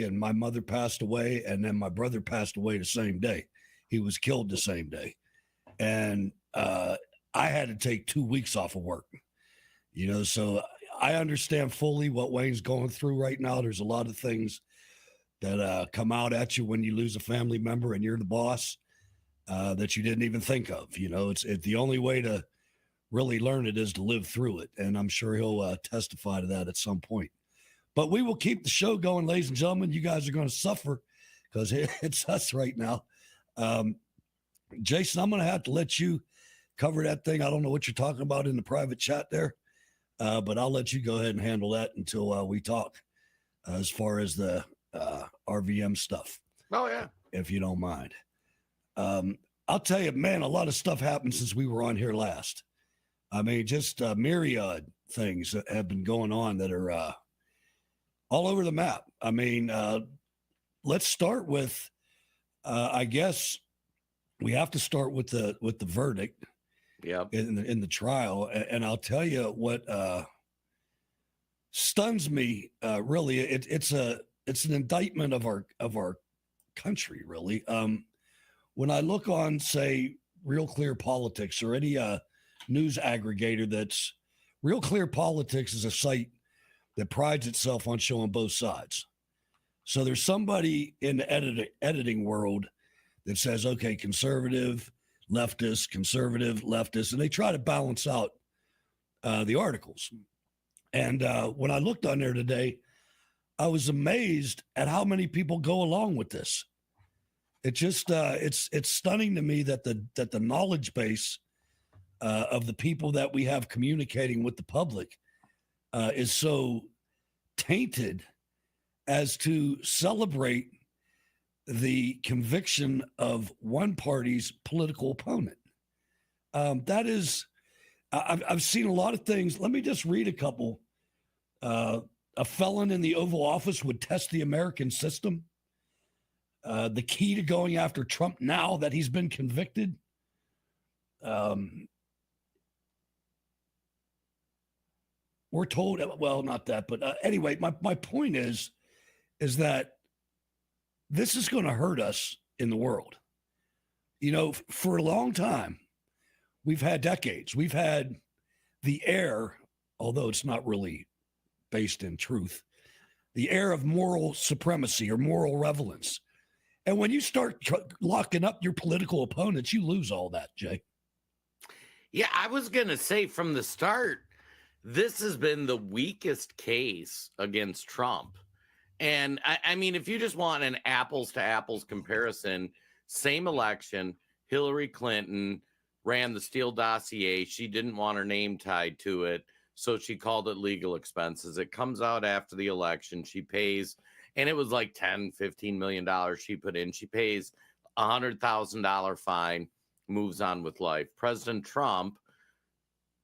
and my mother passed away, and then my brother passed away the same day. He was killed the same day. And I had to take 2 weeks off of work, so I understand fully what Wayne's going through right now. There's a lot of things that come out at you when you lose a family member and you're the boss that you didn't even think of. It's the only way to really learn it is to live through it. And I'm sure he'll testify to that at some point. But we will keep the show going, ladies and gentlemen. You guys are going to suffer because it's us right now. Jason, I'm going to have to let you cover that thing. I don't know what you're talking about in the private chat there, but I'll let you go ahead and handle that until we talk as far as the RVM stuff. Oh, yeah. If you don't mind. I'll tell you, man, a lot of stuff happened since we were on here last. I mean, just myriad things that have been going on that are all over the map. I mean, let's start with, I guess we have to start with the verdict. Yeah. In the trial, and I'll tell you what stuns me. Really, it's an indictment of our country. Really, when I look on, say, Real Clear Politics or any news aggregator, that's Real Clear Politics is a site that prides itself on showing both sides. So there's somebody in the editing world that says, okay, conservative, leftist, and they try to balance out the articles. And when I looked on there today, I was amazed at how many people go along with this. It just it's stunning to me that the knowledge base of the people that we have communicating with the public is so tainted as to celebrate the conviction of one party's political opponent. That is, I've seen a lot of things. Let me just read a couple. A felon in the Oval Office would test the American system. The key to going after Trump now that he's been convicted. We're told, well, not that, but anyway, my point is that this is going to hurt us in the world. For a long time, we've had decades. We've had the air, although it's not really based in truth, the air of moral supremacy or moral relevance. And when you start locking up your political opponents, you lose all that, Jay. Yeah, I was going to say from the start, this has been the weakest case against Trump. And I mean, if you just want an apples to apples comparison, same election, Hillary Clinton ran the Steele dossier. She didn't want her name tied to it, so she called it legal expenses. It comes out after the election. She pays, and it was like $10-15 million she put in. She pays $100,000 fine, moves on with life. President Trump,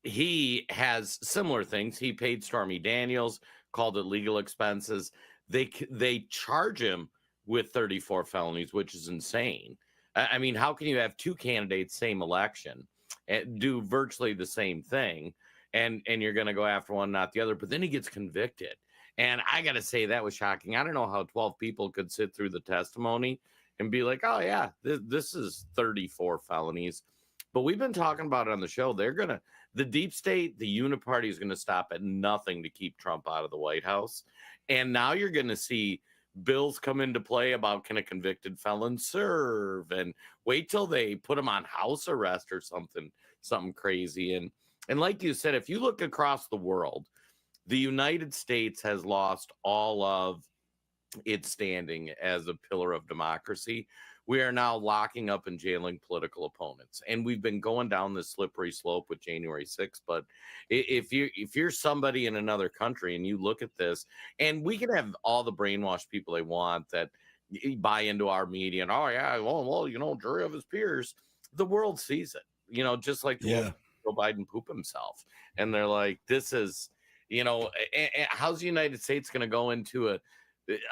he has similar things. He paid Stormy Daniels, called it legal expenses. They charge him with 34 felonies, which is insane. I mean, how can you have two candidates, same election, and do virtually the same thing, and you're going to go after one, not the other? But then he gets convicted. And I got to say, that was shocking. I don't know how 12 people could sit through the testimony and be like, oh, yeah, this is 34 felonies. But we've been talking about it on the show. The deep state, the uniparty is going to stop at nothing to keep Trump out of the White House. And now you're going to see bills come into play about, can a convicted felon serve? And wait till they put him on house arrest or something crazy. And like you said, if you look across the world, the United States has lost all of its standing as a pillar of democracy. We are now locking up and jailing political opponents, and we've been going down this slippery slope with January 6th. But if you're somebody in another country and you look at this, and we can have all the brainwashed people they want that buy into our media, and jury of his peers, the world sees it, just like Joe Biden poop himself, and they're like, this is, how's the United States going to go into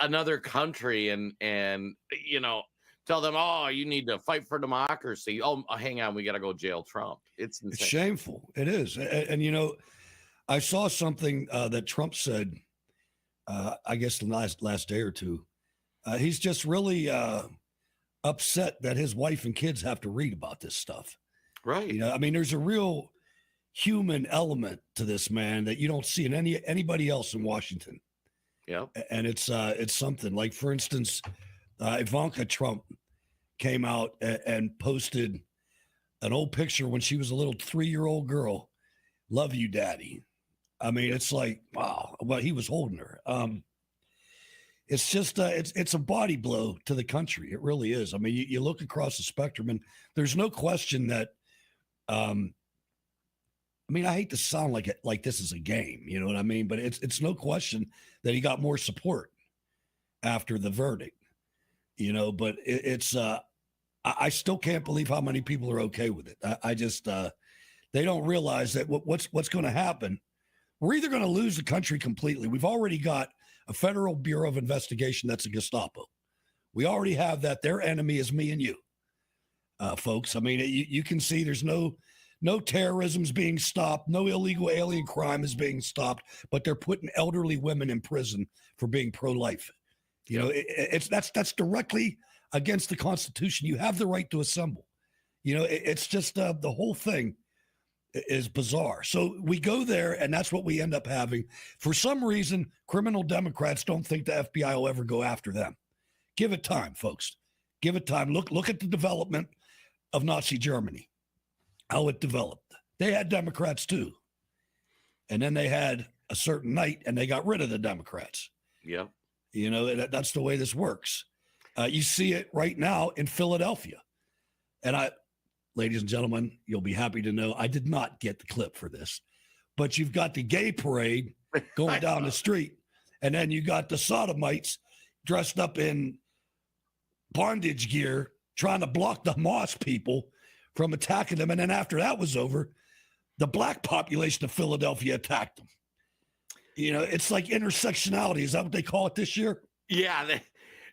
another country and tell them, oh, you need to fight for democracy. Oh, hang on, we got to go jail Trump. It's insane. It's shameful. It is. And I saw something that Trump said, I guess the last day or two, He's just really upset that his wife and kids have to read about this stuff. Right. I mean, there's a real human element to this man that you don't see in anybody else in Washington. Yeah. And it's something like, for instance, Ivanka Trump came out and posted an old picture when she was a little 3-year-old girl. Love you, daddy. I mean, it's like, wow, well, he was holding her. It's just, it's a body blow to the country. It really is. I mean, you look across the spectrum, and there's no question that, I mean, I hate to sound like this is a game, you know what I mean? But it's no question that he got more support after the verdict, but I still can't believe how many people are okay with it. I just, they don't realize that what's going to happen. We're either going to lose the country completely. We've already got a federal bureau of investigation that's a Gestapo. We already have that. Their enemy is me and you, folks. I mean, you can see there's no terrorism's being stopped. No illegal alien crime is being stopped, but they're putting elderly women in prison for being pro-life. That's directly against the Constitution. You have the right to assemble. It's just the whole thing is bizarre. So we go there, and that's what we end up having. For some reason, criminal Democrats don't think the FBI will ever go after them. Give it time, folks. Give it time. Look at the development of Nazi Germany, how it developed. They had Democrats too. And then they had a certain night, and they got rid of the Democrats. Yeah. That's the way this works. You see it right now in Philadelphia. And ladies and gentlemen, you'll be happy to know I did not get the clip for this, but you've got the gay parade going down the street, and then you got the sodomites dressed up in bondage gear trying to block the Hamas people from attacking them. And then after that was over, the black population of Philadelphia attacked them. It's like intersectionality. Is that what they call it this year? Yeah.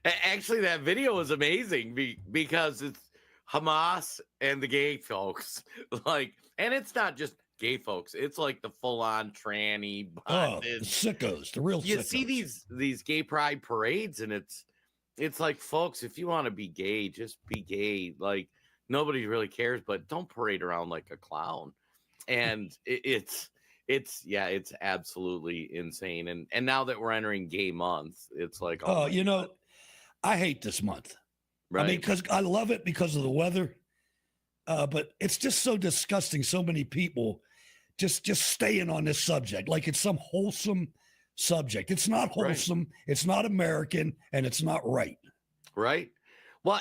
Actually, that video was amazing because it's Hamas and the gay folks. And it's not just gay folks. It's like the full-on tranny bondage. The sickos, the real You sickos. see these gay pride parades, and it's like, folks, if you want to be gay, just be gay. Like, nobody really cares, but don't parade around like a clown. And it's absolutely insane. And now that we're entering gay month, it's like, I hate this month. Right. I mean, because I love it because of the weather, but it's just so disgusting. So many people just staying on this subject like it's some wholesome subject. It's not wholesome. Right. It's not American, and it's not right. Right. Well,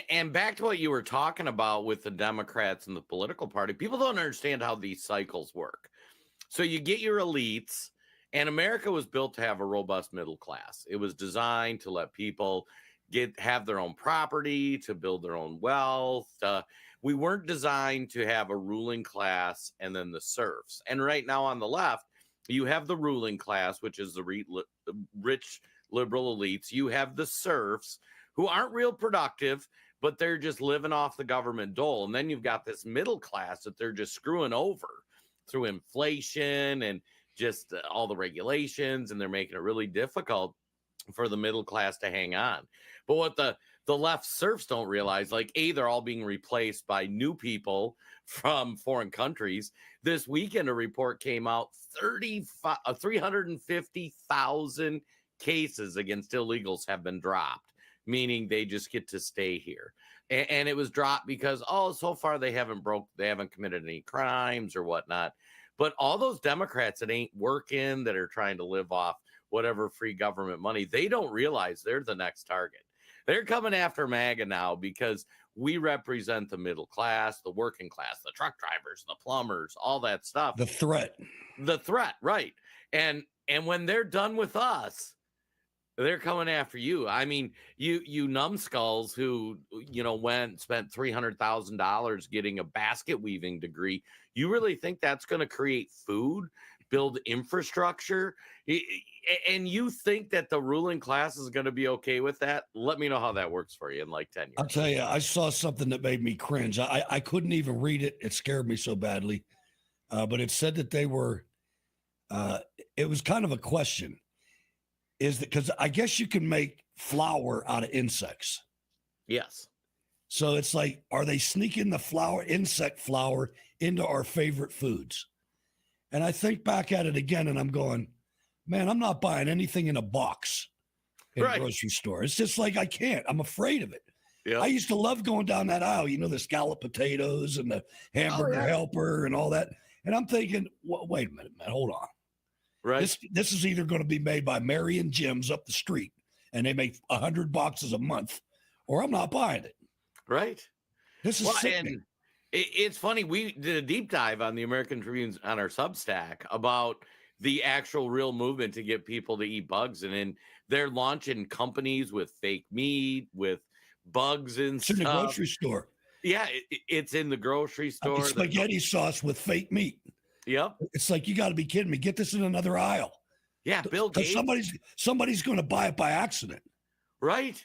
and back to what you were talking about with the Democrats and the political party, people don't understand how these cycles work. So you get your elites, and America was built to have a robust middle class. It was designed to let people have their own property, to build their own wealth. We weren't designed to have a ruling class and then the serfs. And right now on the left, you have the ruling class, which is the rich liberal elites. You have the serfs, who aren't real productive, but they're just living off the government dole. And then you've got this middle class that they're just screwing over through inflation and just all the regulations, and they're making it really difficult for the middle class to hang on. But what the left serfs don't realize, they're all being replaced by new people from foreign countries. This weekend, a report came out, 350,000 cases against illegals have been dropped, meaning they just get to stay here. And it was dropped because, so far they haven't committed any crimes or whatnot. But all those Democrats that ain't working, that are trying to live off whatever free government money, they don't realize they're the next target. They're coming after MAGA now because we represent the middle class, the working class, the truck drivers, the plumbers, all that stuff. The threat, right. And when they're done with us, they're coming after you. I mean, you numbskulls who, went and spent $300,000 getting a basket weaving degree. You really think that's going to create food, build infrastructure? And you think that the ruling class is going to be okay with that? Let me know how that works for you in 10 years. I'll tell you, I saw something that made me cringe. I couldn't even read it. It scared me so badly. But it said that they were, it was kind of a question. Is that because I guess you can make flour out of insects. Yes. So it's like, are they sneaking the insect flour into our favorite foods? And I think back at it again and I'm going, man, I'm not buying anything in a box in a grocery store. It's just like, I can't. I'm afraid of it. I used to love going down that aisle, the scalloped potatoes and the hamburger helper and all that. And I'm thinking, wait a minute, man, hold on. Right. This is either going to be made by Mary and Jim's up the street and they make 100 boxes a month, or I'm not buying it. Right. This is sickening. And it's funny. We did a deep dive on the American Tribunes on our Substack about the actual real movement to get people to eat bugs. And then they're launching companies with fake meat, with bugs and it's stuff. In the grocery store. Yeah, it's in the grocery store. Spaghetti sauce with fake meat. Yep. It's like, you got to be kidding me. Get this in another aisle. Yeah, Bill Gates. Somebody's going to buy it by accident. Right.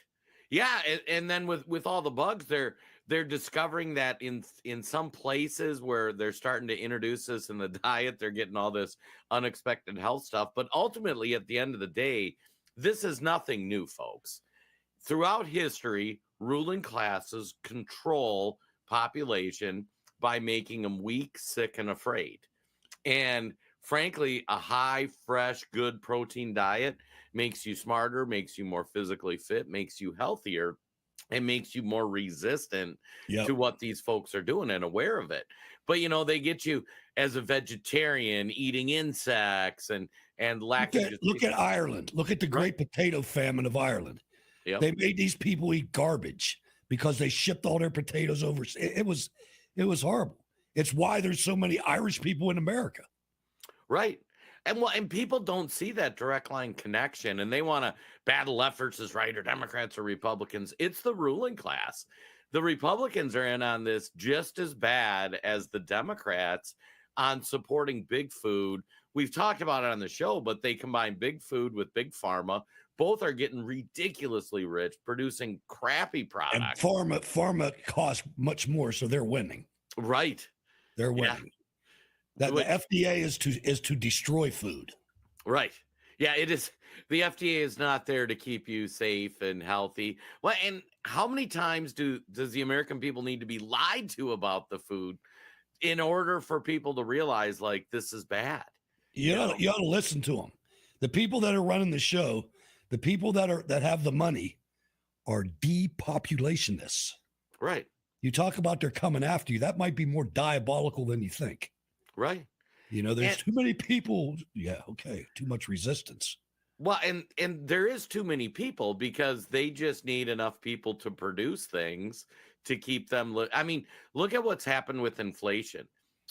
Yeah, and then with all the bugs, they're discovering that in some places where they're starting to introduce this in the diet, they're getting all this unexpected health stuff. But ultimately, at the end of the day, this is nothing new, folks. Throughout history, ruling classes control population by making them weak, sick, and afraid. And frankly, a high, fresh, good protein diet makes you smarter, makes you more physically fit, makes you healthier, and makes you more resistant to what these folks are doing and aware of it. But, they get you as a vegetarian eating insects and lacking. Look at Ireland. Look at the great potato famine of Ireland. Yep. They made these people eat garbage because they shipped all their potatoes over. It was horrible. It's why there's so many Irish people in America. Right. And people don't see that direct line connection, and they want to battle left versus right or Democrats or Republicans. It's the ruling class. The Republicans are in on this just as bad as the Democrats on supporting big food. We've talked about it on the show, but they combine big food with big pharma. Both are getting ridiculously rich, producing crappy products. And pharma costs much more, so they're winning. Right. They're winning. That the FDA is to destroy food. Right. Yeah, it is. The FDA is not there to keep you safe and healthy. Well, and how many times does the American people need to be lied to about the food in order for people to realize, like, this is bad? You ought to listen to them. The people that are running the show, the people that have the money, are depopulationists. Right. You talk about they're coming after you. That might be more diabolical than you think. Right. There's too many people. Yeah. Okay. Too much resistance. Well, and there is too many people because they just need enough people to produce things to keep them. I mean, look at what's happened with inflation.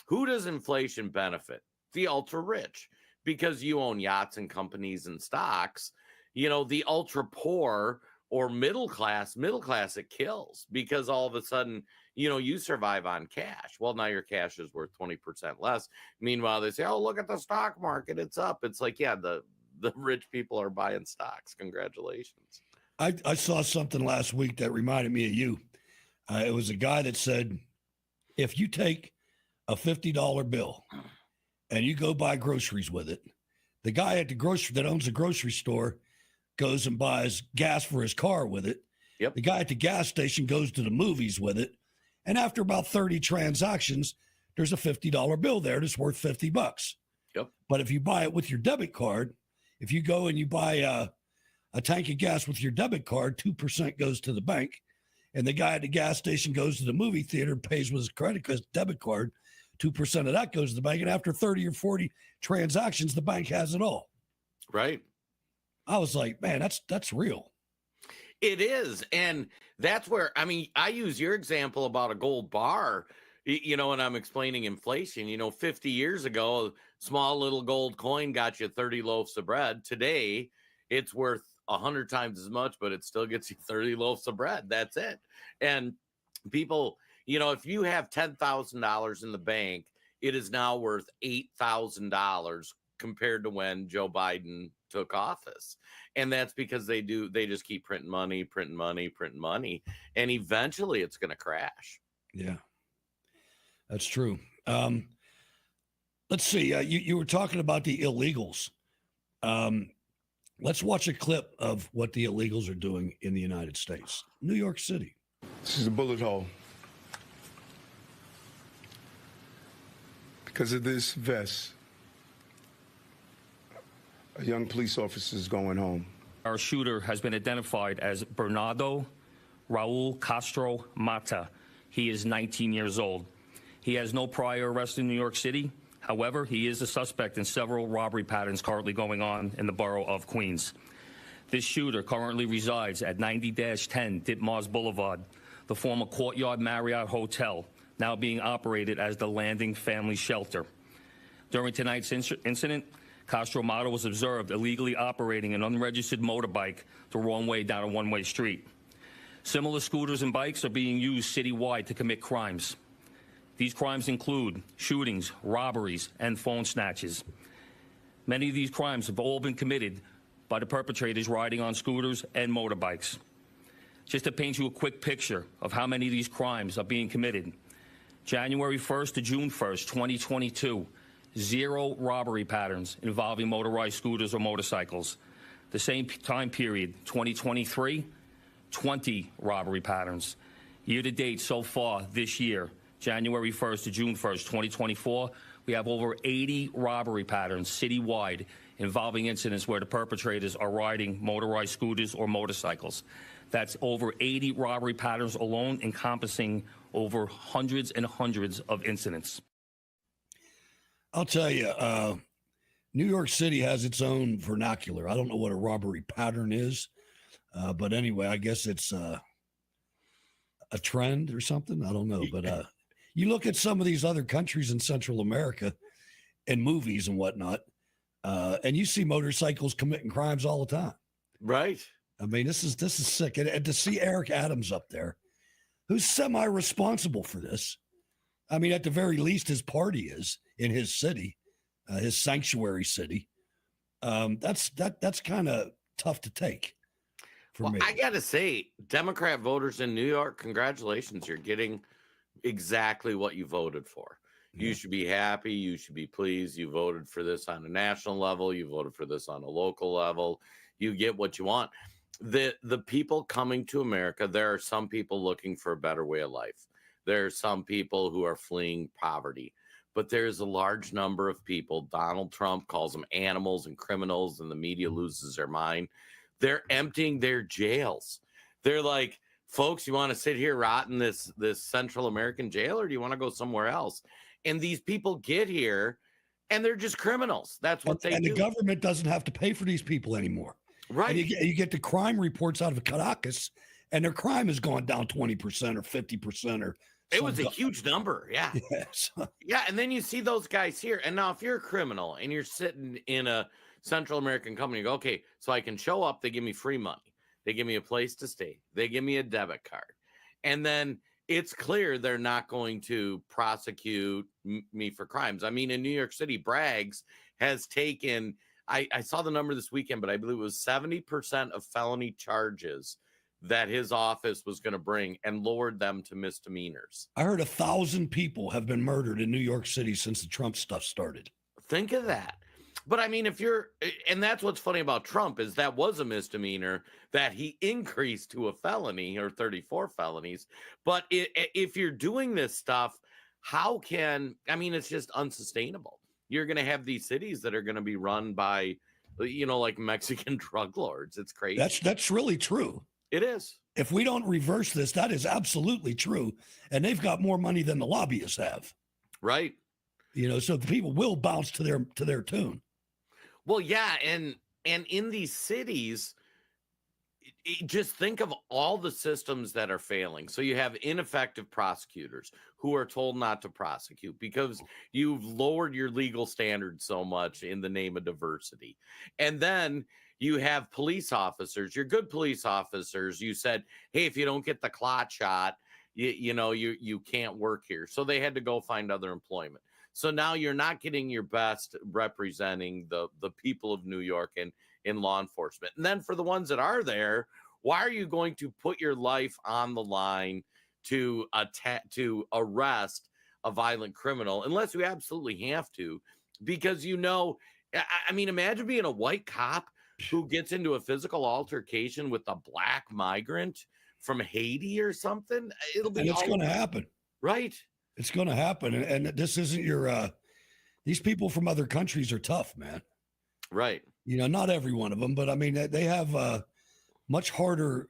Who does inflation benefit? The ultra rich, because you own yachts and companies and stocks. The ultra poor or middle class, it kills because all of a sudden, you survive on cash. Well, now your cash is worth 20% less. Meanwhile, they say, oh, look at the stock market. It's up. It's like, yeah, the rich people are buying stocks. Congratulations. I saw something last week that reminded me of you. It was a guy that said, if you take a $50 bill and you go buy groceries with it, the guy at that owns the grocery store goes and buys gas for his car with it. Yep. The guy at the gas station goes to the movies with it. And after about 30 transactions, there's a $50 bill there that's worth $50. Yep. But if you buy it with your debit card, if you go and you buy a tank of gas with your debit card, 2% goes to the bank. And the guy at the gas station goes to the movie theater and pays with his debit card. 2% of that goes to the bank. And after 30 or 40 transactions, the bank has it all. Right. I was like, man, that's real. It is. And that's where, I use your example about a gold bar, and I'm explaining inflation. 50 years ago, a small little gold coin got you 30 loaves of bread. Today, it's worth 100 times as much, but it still gets you 30 loaves of bread. That's it. And people, if you have $10,000 in the bank, it is now worth $8,000 compared to when Joe Biden took office. And that's because they just keep printing money. And eventually it's going to crash. Yeah, that's true. Let's see. You were talking about the illegals. Let's watch a clip of what the illegals are doing in the United States. New York City. This is a bullet hole. Because of this vest, a young police officer is going home. Our shooter has been identified as Bernardo Raul Castro Mata. He is 19 years old. He has no prior arrest in New York City. However, he is a suspect in several robbery patterns currently going on in the borough of Queens. This shooter currently resides at 90-10 Ditmars Boulevard, the former Courtyard Marriott Hotel, now being operated as the Landing Family Shelter. During tonight's incident, Castro Mata was observed illegally operating an unregistered motorbike the wrong way down a one-way street. Similar scooters and bikes are being used citywide to commit crimes. These crimes include shootings, robberies, and phone snatches. Many of these crimes have all been committed by the perpetrators riding on scooters and motorbikes. Just to paint you a quick picture of how many of these crimes are being committed, January 1st to June 1st, 2022, 0 robbery patterns involving motorized scooters or motorcycles. The same time period, 2023, 20 robbery patterns. Year to date so far this year, January 1st to June 1st, 2024, we have over 80 robbery patterns citywide involving incidents where the perpetrators are riding motorized scooters or motorcycles. That's over 80 robbery patterns alone, encompassing over hundreds and hundreds of incidents. I'll tell you, New York City has its own vernacular. I don't know what a robbery pattern is, but anyway, I guess it's a trend or something. I don't know, but you look at some of these other countries in Central America and movies and whatnot, and you see motorcycles committing crimes all the time. Right. I mean, this is sick. And to see Eric Adams up there, who's semi-responsible for this. I mean, at the very least, his party is in his city, his sanctuary city. That's kind of tough to take for me. I got to say, Democrat voters in New York, congratulations. You're getting exactly what you voted for. You should be happy. You should be pleased. You voted for this on a national level. You voted for this on a local level. You get what you want. The people coming to America, there are some people looking for a better way of life. There are some people who are fleeing poverty, but there's a large number of people. Donald Trump calls them animals and criminals, and the media loses their mind. They're emptying their jails. They're like, folks, you want to sit here rot in this Central American jail, or do you want to go somewhere else? And these people get here and they're just criminals. That's what they do. And the government doesn't have to pay for these people anymore. Right. And you get the crime reports out of Caracas, and their crime has gone down 20% or 50% or it was a huge number. Yeah. Yes. Yeah. And then you see those guys here. And now if you're a criminal and you're sitting in a Central American company, you go, okay, so I can show up. They give me free money. They give me a place to stay. They give me a debit card. And then it's clear they're not going to prosecute me for crimes. I mean, in New York City, Braggs has taken, I saw the number this weekend, but I believe it was 70% of felony charges that his office was going to bring and lowered them to misdemeanors. I heard 1,000 people have been murdered in New York City since the Trump stuff started. Think of that. But I mean, and that's what's funny about Trump is that was a misdemeanor that he increased to a felony or 34 felonies. But if you're doing this stuff, it's just unsustainable. You're going to have these cities that are going to be run by, like Mexican drug lords. It's crazy. That's really true. It is. If we don't reverse this, that is absolutely true. And they've got more money than the lobbyists have. Right. So the people will bounce to their tune. Well, yeah, and in these cities, just think of all the systems that are failing. So you have ineffective prosecutors who are told not to prosecute because you've lowered your legal standards so much in the name of diversity. And then you have police officers, your good police officers. You said, hey, if you don't get the clot shot, you can't work here. So they had to go find other employment. So now you're not getting your best representing the people of New York and in law enforcement. And then for the ones that are there, why are you going to put your life on the line to arrest a violent criminal unless you absolutely have to? Because imagine being a white cop who gets into a physical altercation with a black migrant from Haiti or something. It'll be and it's going to happen. Right. It's going to happen. And this isn't your, these people from other countries are tough, man. Right. You know, not every one of them, but I mean, they have much harder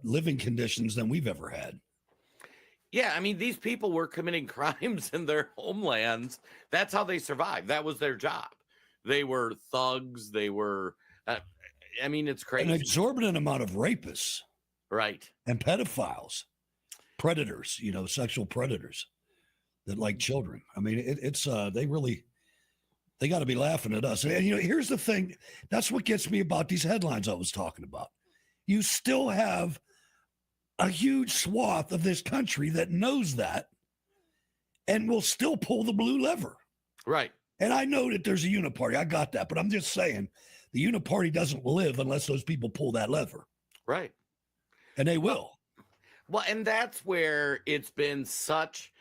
living conditions than we've ever had. Yeah, I mean, these people were committing crimes in their homelands. That's how they survived. That was their job. They were thugs. They were, I mean, it's crazy. An exorbitant amount of rapists. Right. And pedophiles, predators, you know, sexual predators that like children. I mean, it's they got to be laughing at us. And, you know, here's the thing. That's what gets me about these headlines I was talking about. You still have a huge swath of this country that knows that and will still pull the blue lever. Right. And I know that there's a uniparty. I got that. But I'm just saying the uniparty doesn't live unless those people pull that lever. Right. And they will. Well, and that's where it's been such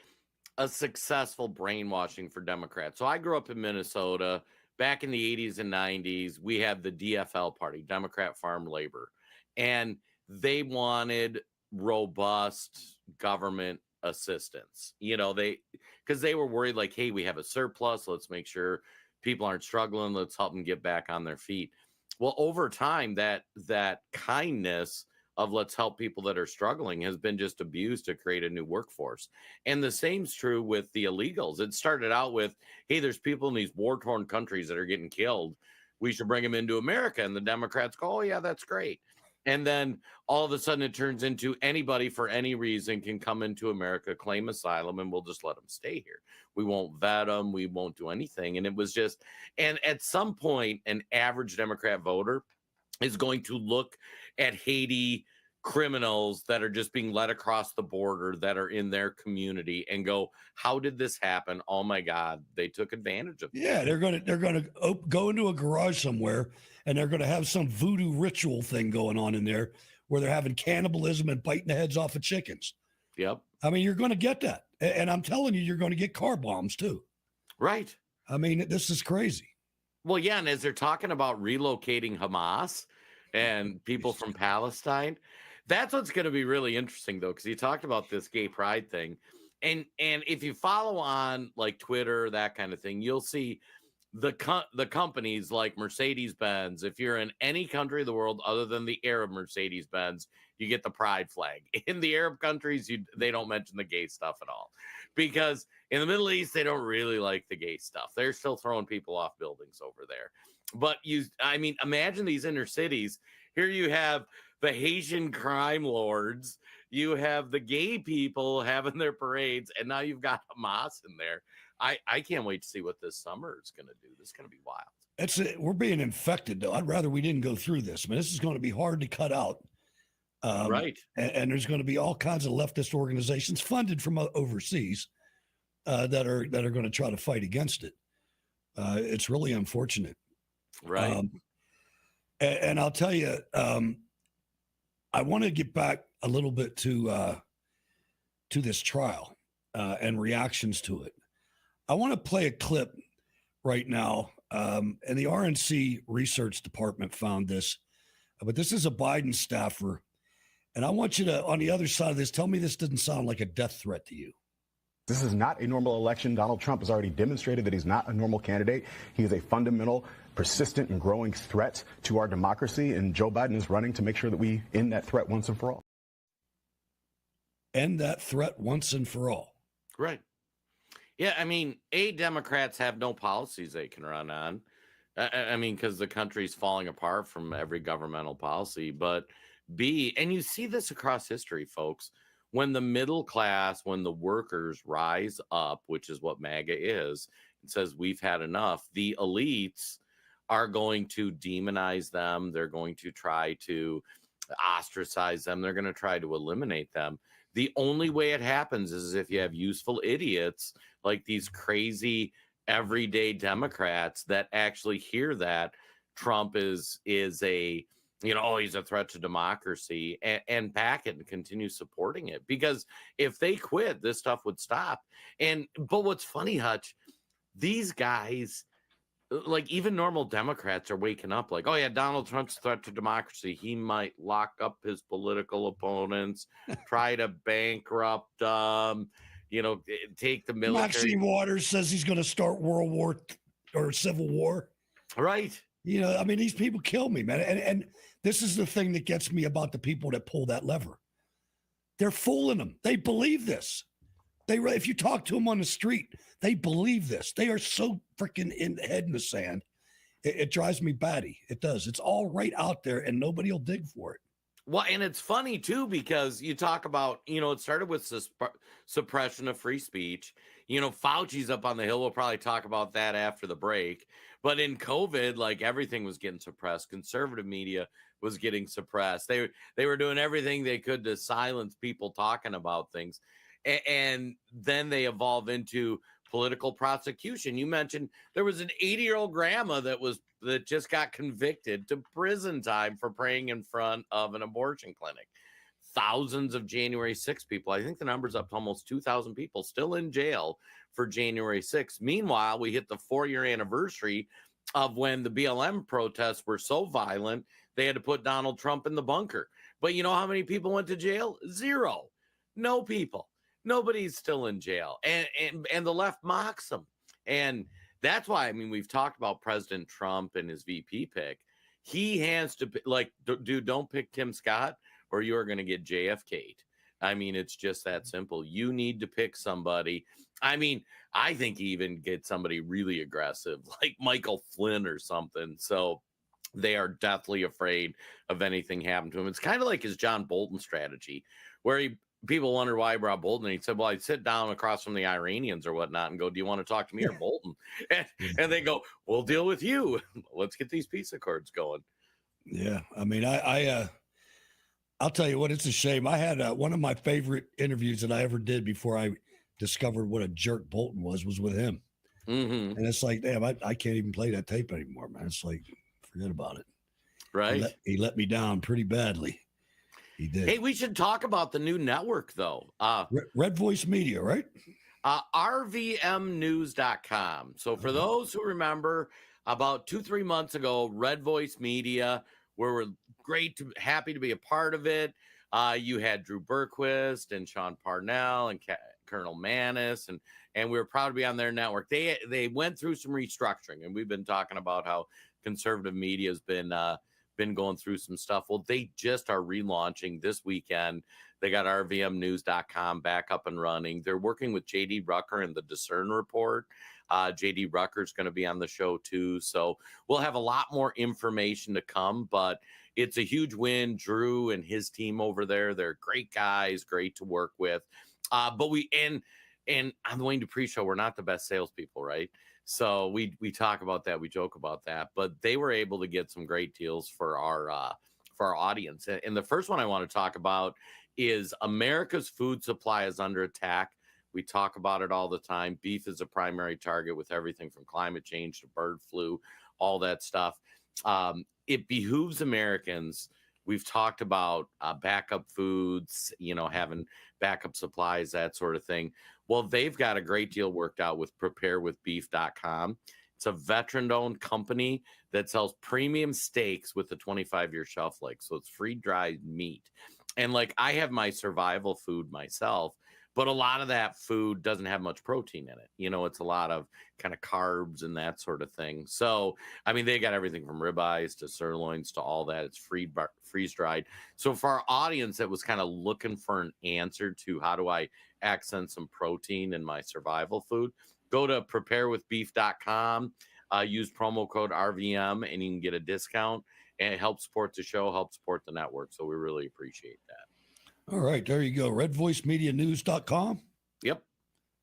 a successful brainwashing for Democrats. So I grew up in Minnesota back in the 80s and 90s. We had the DFL party, Democrat Farm Labor, and they wanted robust government assistance. You know, because they were worried like, hey, we have a surplus. Let's make sure people aren't struggling. Let's help them get back on their feet. Well, over time, that kindness of let's help people that are struggling has been just abused to create a new workforce. And the same's true with the illegals. It started out with, hey, there's people in these war-torn countries that are getting killed. We should bring them into America. And the Democrats go, oh, yeah, that's great. And then all of a sudden it turns into anybody for any reason can come into America, claim asylum, and we'll just let them stay here. We won't vet them. We won't do anything. And it was just, and at some point, an average Democrat voter is going to look at Haiti criminals that are just being led across the border that are in their community and go, how did this happen? Oh my God, they took advantage of it. Yeah, they're gonna go into a garage somewhere and they're gonna have some voodoo ritual thing going on in there where they're having cannibalism and biting the heads off of chickens. Yep. I mean, you're gonna get that. And I'm telling you, you're gonna get car bombs too. Right. I mean, this is crazy. Well, yeah, and as they're talking about relocating Hamas and people from Palestine, that's what's going to be really interesting, though, because you talked about this gay pride thing. And if you follow on like Twitter, that kind of thing, you'll see the companies like Mercedes-Benz. If you're in any country of the world other than the Arab Mercedes-Benz, you get the pride flag. In the Arab countries, they don't mention the gay stuff at all. Because in the Middle East, they don't really like the gay stuff. They're still throwing people off buildings over there. But I mean, imagine these inner cities. Here you have the Haitian crime lords, you have the gay people having their parades, and now you've got Hamas in there. I can't wait to see what this summer is going to do. This is going to be wild. We're being infected, though. I'd rather we didn't go through this. I mean, this is going to be hard to cut out. Right. And there's going to be all kinds of leftist organizations funded from overseas that are going to try to fight against it. It's really unfortunate. Right. And I'll tell you, I want to get back a little bit to this trial and reactions to it. I want to play a clip right now. And the RNC research department found this, but this is a Biden staffer. And I want you to, on the other side of this, tell me this doesn't sound like a death threat to you. This is not a normal election. Donald Trump has already demonstrated that he's not a normal candidate. He is a fundamental, persistent, and growing threat to our democracy. And Joe Biden is running to make sure that we end that threat once and for all. End that threat once and for all. Right. Yeah, I mean, Democrats have no policies they can run on. I mean, because the country's falling apart from every governmental policy. But B, and you see this across history, folks, when the middle class, when the workers rise up, which is what MAGA is, and says we've had enough, the elites are going to demonize them. They're going to try to ostracize them. They're going to try to eliminate them. The only way it happens is if you have useful idiots like these crazy everyday Democrats that actually hear that Trump is a, you know, oh, he's a threat to democracy, and back it and continue supporting it. Because if they quit, this stuff would stop. But what's funny, Hutch, these guys like even normal Democrats are waking up like, oh yeah, Donald Trump's a threat to democracy. He might lock up his political opponents, try to bankrupt take the military. Maxine Waters says he's going to start World War or Civil War. Right. I mean, these people kill me, man. And this is the thing that gets me about the people that pull that lever. They're fooling them. They believe this. If you talk to them on the street, they believe this. They are so freaking head in the sand. It drives me batty. It does. It's all right out there, and nobody will dig for it. Well, and it's funny, too, because you talk about, it started with suppression of free speech. Fauci's up on the Hill. We'll probably talk about that after the break. But in COVID, like everything was getting suppressed. Conservative media was getting suppressed. They were doing everything they could to silence people talking about things. And then they evolve into political prosecution. You mentioned there was an 80-year-old grandma that just got convicted to prison time for praying in front of an abortion clinic. Thousands of January 6 people. I think the number's up to almost 2,000 people still in jail for January 6. Meanwhile, we hit the 4-year anniversary of when the BLM protests were so violent, they had to put Donald Trump in the bunker. But you know how many people went to jail? 0. No people. Nobody's still in jail. And the left mocks them. And that's why, I mean, we've talked about President Trump and his VP pick. He has to, dude, don't pick Tim Scott or you're going to get JFK'd. I mean, it's just that simple. You need to pick somebody. I mean, I think even get somebody really aggressive, like Michael Flynn or something. So they are deathly afraid of anything happening to him. It's kind of like his John Bolton strategy, where people wonder why he brought Bolton. And he said, well, I'd sit down across from the Iranians or whatnot and go, do you want to talk to me or Bolton? And they go, we'll deal with you. Let's get these peace accords going. Yeah. I mean, I'll tell you what, it's a shame. I had one of my favorite interviews that I ever did before I discovered what a jerk Bolton was with him. Mm-hmm. And it's like, damn, I can't even play that tape anymore, man. It's like, forget about it. Right. He let me down pretty badly. He did. Hey, we should talk about the new network, though. Red Voice Media, right? RVMnews.com. So for those who remember, about 2-3 months ago, Red Voice Media, we're happy to be a part of it. You had Drew Berquist and Sean Parnell and Colonel Manis, and we were proud to be on their network. They went through some restructuring, and we've been talking about how conservative media has been going through some stuff. Well, they just are relaunching this weekend. They got RVMnews.com back up and running. They're working with JD Rucker and the Discern Report. JD Rucker's going to be on the show too. So we'll have a lot more information to come, but it's a huge win. Drew and his team over there, they're great guys, great to work with. But and on the Wayne Dupree show, we're not the best salespeople, right? So we talk about that, we joke about that, but they were able to get some great deals for our audience. And the first one I want to talk about is America's food supply is under attack. We talk about it all the time. Beef is a primary target with everything from climate change to bird flu, all that stuff. It behooves Americans. We've talked about backup foods, having backup supplies, that sort of thing. Well, they've got a great deal worked out with preparewithbeef.com. It's a veteran-owned company that sells premium steaks with a 25-year shelf life. So it's free-dried meat. And I have my survival food myself, but a lot of that food doesn't have much protein in it. It's a lot of kind of carbs and that sort of thing. So, I mean, they got everything from ribeyes to sirloins to all that. It's freeze-dried. So for our audience that was kind of looking for an answer to how do I accent some protein in my survival food, go to preparewithbeef.com, use promo code RVM, and you can get a discount. And it helps support the show, helps support the network. So we really appreciate that. All right, there you go. RedVoiceMediaNews.com. Yep.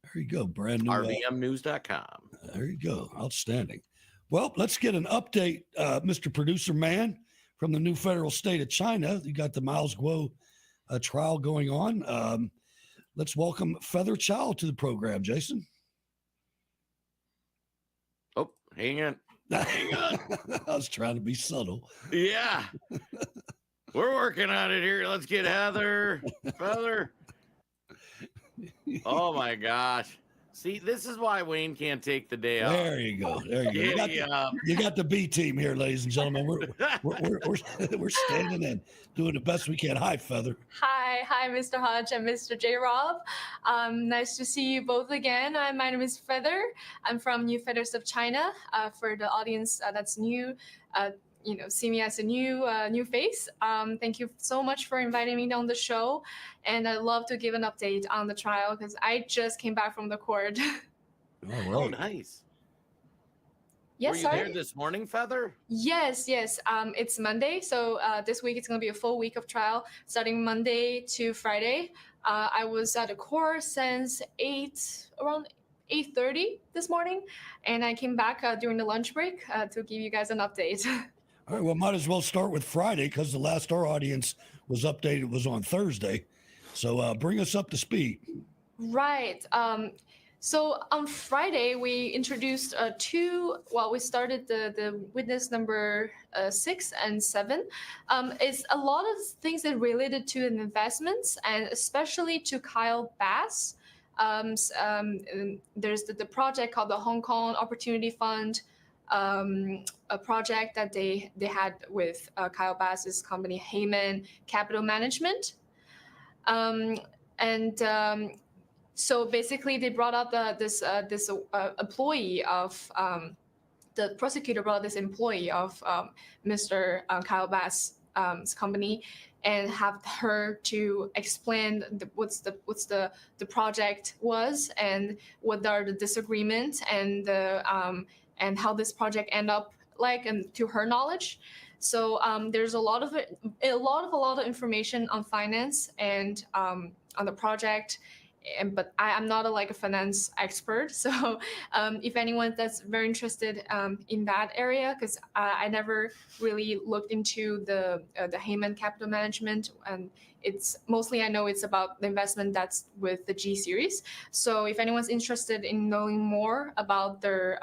There you go. Brand new. RVMnews.com. There you go. Outstanding. Well, let's get an update, Mr. Producer Man, from the new federal state of China. You got the Miles Guo trial going on. Let's welcome Feather Chow to the program, Jason. Oh, hang on. Hang on. I was trying to be subtle. Yeah. We're working on it here. Let's get Feather. Oh my gosh. See, this is why Wayne can't take the day off. There you go. There you go. You got the B team here, ladies and gentlemen. We're standing in, doing the best we can. Hi, Feather. Hi, Mr. Hodge and Mr. J. Rob. Nice to see you both again. My name is Feather. I'm from New Feathers of China. For the audience that's new, see me as a new face. Thank you so much for inviting me on the show, and I'd love to give an update on the trial because I just came back from the court. Oh, nice. Yes, Were you sorry? there this morning, Feather? Yes. It's Monday, so this week it's going to be a full week of trial, starting Monday to Friday. I was at the court since around 8:30 this morning, and I came back during the lunch break to give you guys an update. All right, well, might as well start with Friday because the last our audience was updated was on Thursday. So bring us up to speed. Right. So on Friday, we introduced we started the witness number 6 and 7. It's a lot of things that related to investments and especially to Kyle Bass. There's the project called the Hong Kong Opportunity Fund, a project that they had with Kyle Bass's company Heyman Capital Management. So basically, they brought up this employee of the prosecutor brought this employee of Mr. Kyle Bass's company and have her to explain what's the project was and what are the disagreements and and how this project end up and to her knowledge. So there's a lot of information on finance and on the project. But I'm not a finance expert, so if anyone that's very interested in that area, because I never really looked into the Heyman Capital Management, and it's mostly I know it's about the investment that's with the G series. So if anyone's interested in knowing more about their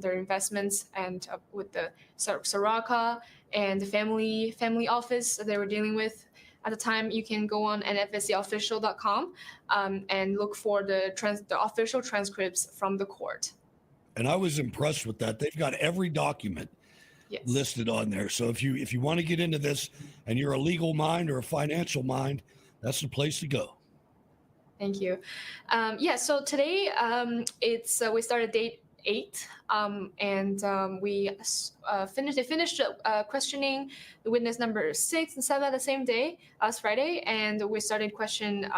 investments and with the Soraka and the family office that they were dealing with at the time, you can go on nfscofficial.com and look for the official transcripts from the court. And I was impressed with that. They've got every document listed on there. So if you want to get into this and you're a legal mind or a financial mind, that's the place to go. Thank you. So today we started date 8, and we finished questioning the witness number 6 and 7 the same day, last Friday, and we started question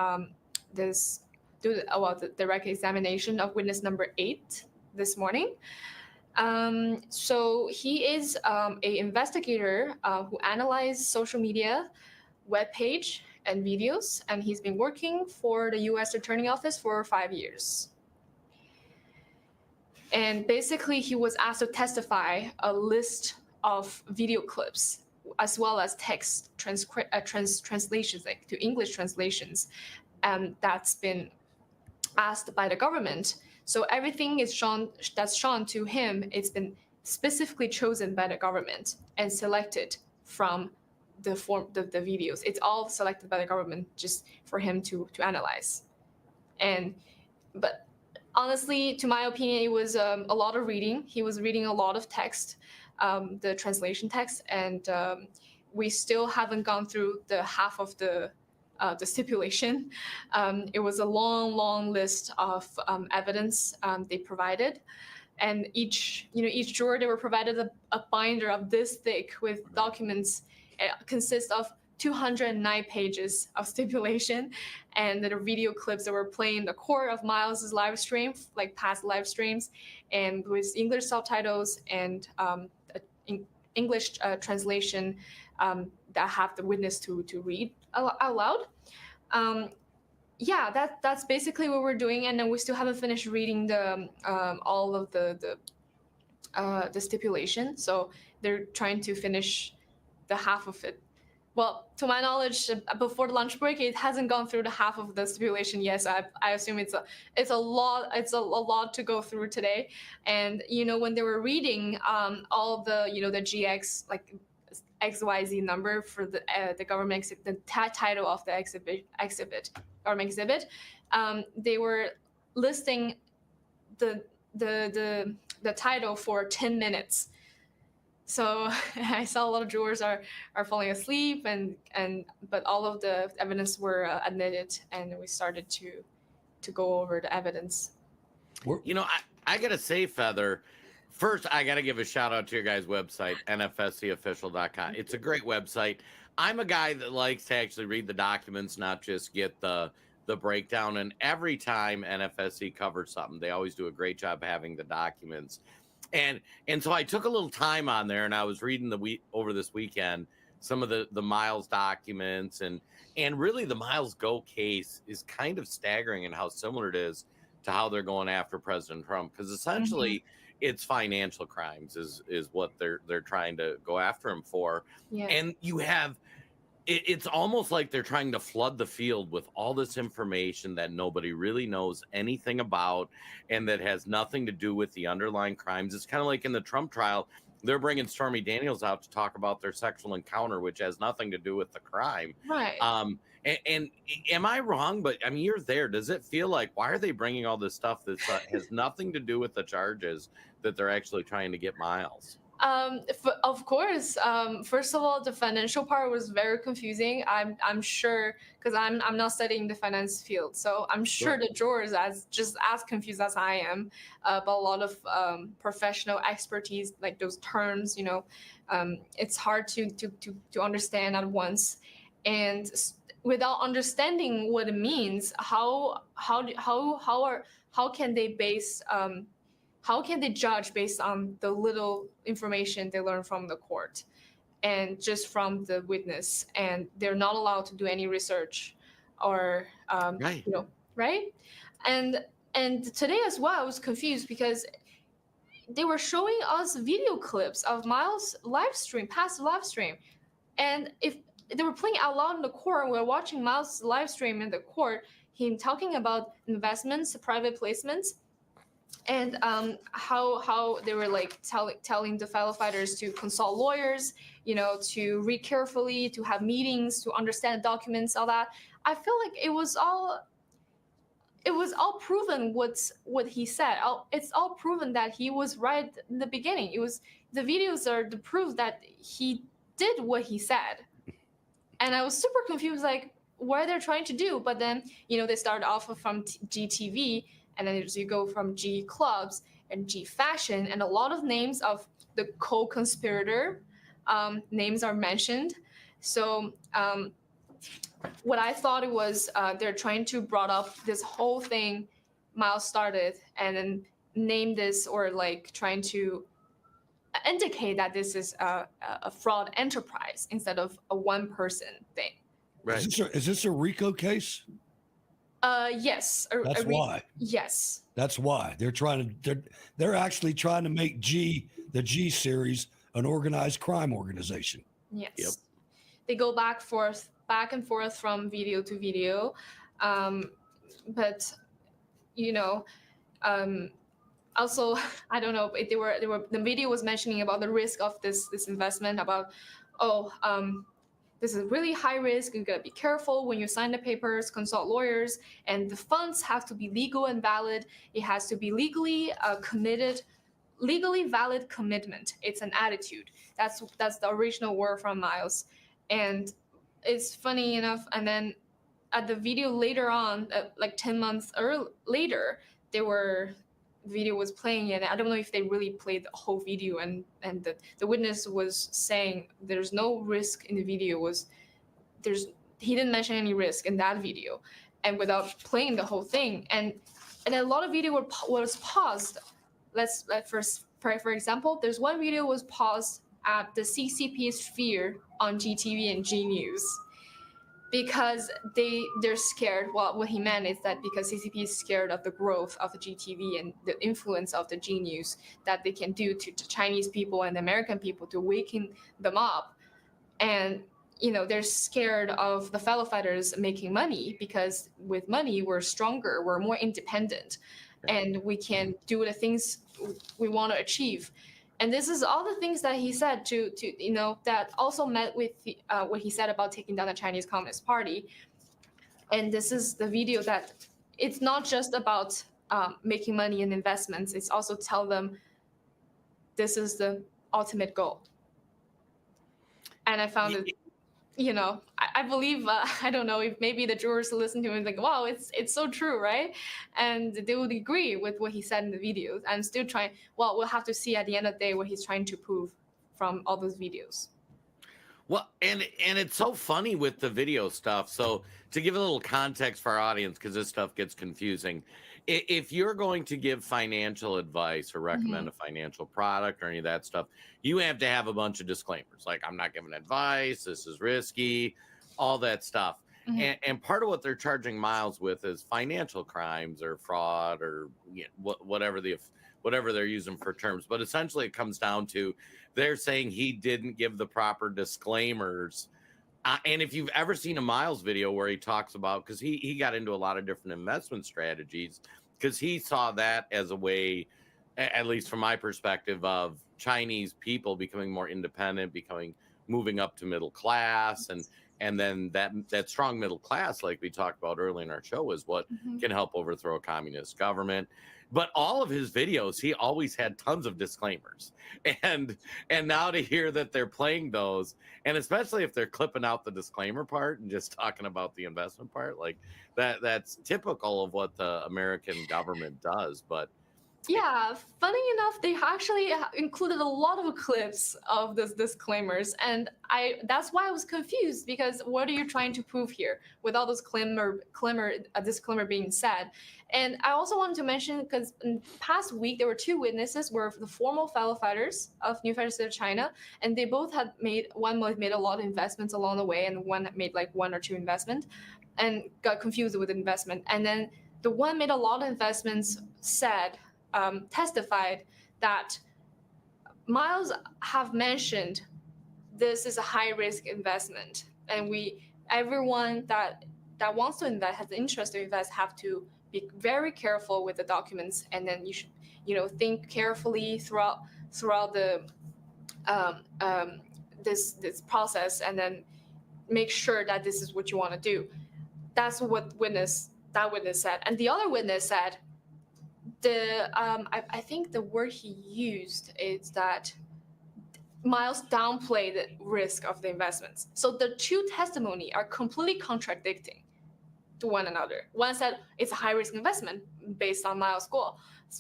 the direct examination of witness number 8 this morning. So he is a investigator who analyzed social media, webpage, and videos, and he's been working for the U.S. Attorney Office for 5 years. And basically, he was asked to testify a list of video clips as well as text translations, to English translations, that's been asked by the government. So everything that's shown to him, it's been specifically chosen by the government and selected from the videos. It's all selected by the government just for him to analyze. But honestly, to my opinion, it was a lot of reading. He was reading a lot of text, the translation text, and we still haven't gone through the half of the stipulation. It was a long list of evidence they provided, and each juror, they were provided a binder of this thick with documents. It consists of 209 pages of stipulation, and the video clips that were playing in the court of Miles's live stream, like past live streams, and with English subtitles and English translation that have the witness to read out loud. That's basically what we're doing, and then we still haven't finished reading the all of the stipulation. So they're trying to finish the half of it. Well, to my knowledge, before the lunch break, it hasn't gone through the half of the stipulation yet. So I assume it's a lot to go through today. And when they were reading all the the GX like XYZ number for the government the title of the government exhibit, they were listing the title for 10 minutes. So I saw a lot of jurors are falling asleep, but all of the evidence were admitted, and we started to go over the evidence. You know, I gotta say, Feather, first I gotta give a shout out to your guys' website, nfscofficial.com. It's a great website. I'm a guy that likes to actually read the documents, not just get the breakdown. And every time NFSC covers something, they always do a great job having the documents. And so I took a little time on there, and I was reading over this weekend some of the Miles documents, and really the Miles Go case is kind of staggering in how similar it is to how they're going after President Trump, because essentially it's financial crimes is what they're trying to go after him for. Yeah. And you have it's almost like they're trying to flood the field with all this information that nobody really knows anything about, and that has nothing to do with the underlying crimes. It's kind of like in the Trump trial, they're bringing Stormy Daniels out to talk about their sexual encounter, which has nothing to do with the crime. Right. And am I wrong? But I mean, you're there. Does it feel like, why are they bringing all this stuff that has nothing to do with the charges that they're actually trying to get Miles? Of course. First of all, the financial part was very confusing. I'm sure, because I'm not studying the finance field, so I'm sure the jurors just as confused as I am. But a lot of professional expertise, like those terms, it's hard to understand at once, and without understanding what it means, how can they base how can they judge based on the little information they learn from the court and just from the witness? And they're not allowed to do any research or, Right. Right? And today as well, I was confused because they were showing us video clips of Miles' past live stream. And if they were playing out loud in the court, we were watching Miles' live stream in the court, him talking about investments, private placements, and how they were like telling the fellow fighters to consult lawyers, to read carefully, to have meetings, to understand documents, all that. I feel like it was all proven what he said. It's all proven that he was right in the beginning. The videos are the proof that he did what he said. And I was super confused, like, what they're trying to do. But then, they started off from GTV, and then you go from G Clubs and G Fashion, and a lot of names of the co-conspirator names are mentioned. So what I thought it was, they're trying to brought up this whole thing Miles started, and then name this, or like trying to indicate that this is a fraud enterprise instead of a one-person thing. Right. Is this a RICO case? Yes. That's why. Yes. That's why they're actually trying to make the G series an organized crime organization. Yes. Yep. They go back and forth from video to video, but also, I don't know. The video was mentioning about the risk of this investment. About this is really high risk. You gotta be careful when you sign the papers. Consult lawyers, and the funds have to be legal and valid. It has to be legally valid commitment. It's an attitude. That's the original word from Miles, and it's funny enough. And then at the video later on, like 10 months later, video was playing, and I don't know if they really played the whole video, and the witness was saying there's no risk in the video. He didn't mention any risk in that video, and without playing the whole thing, and a lot of video was paused. Let's first, for example, there's one video was paused at the CCP sphere on GTV and G News, because they're scared. Well, what he meant is that because CCP is scared of the growth of the GTV and the influence of the G News that they can do to Chinese people and American people to waken them up. And, they're scared of the fellow fighters making money, because with money, we're stronger, we're more independent, and we can do the things we want to achieve. And this is all the things that he said to that also met with what he said about taking down the Chinese Communist Party. And this is the video that it's not just about making money in investments. It's also tell them this is the ultimate goal. And I found it, I believe, I don't know if maybe the jurors listen to him and think, wow, it's so true, right? And they would agree with what he said in the videos and still trying, well, we'll have to see at the end of the day what he's trying to prove from all those videos. Well, and it's so funny with the video stuff. So to give a little context for our audience, because this stuff gets confusing, if you're going to give financial advice or recommend a financial product or any of that stuff, you have to have a bunch of disclaimers. Like, I'm not giving advice, this is risky, all that stuff. And part of what they're charging Miles with is financial crimes or fraud or whatever they're using for terms. But essentially it comes down to they're saying he didn't give the proper disclaimers. And if you've ever seen a Miles video where he talks about, because he got into a lot of different investment strategies, because he saw that as a way, at least from my perspective, of Chinese people becoming more independent, moving up to middle class, and then that strong middle class, like we talked about earlier in our show, is what can help overthrow a communist government. But all of his videos, he always had tons of disclaimers. And now to hear that they're playing those, and especially if they're clipping out the disclaimer part and just talking about the investment part, like that's typical of what the American government does. But yeah, funny enough, they actually included a lot of clips of those disclaimers, and that's why I was confused, because what are you trying to prove here with all those disclaimer being said? And I also wanted to mention, because in the past week there were two witnesses were the former fellow fighters of New Federal State of China, and they both had made a lot of investments along the way, and one made like one or two investments and got confused with investment, and then the one made a lot of investments testified that Miles have mentioned this is a high-risk investment, and everyone that wants to invest, has the interest to invest, have to be very careful with the documents, and then you should think carefully throughout the this process, and then make sure that this is what you want to do. That's what that witness said. And the other witness said, I think the word he used is that Miles downplayed the risk of the investments. So the two testimony are completely contradicting to one another. One said it's a high risk investment based on Miles'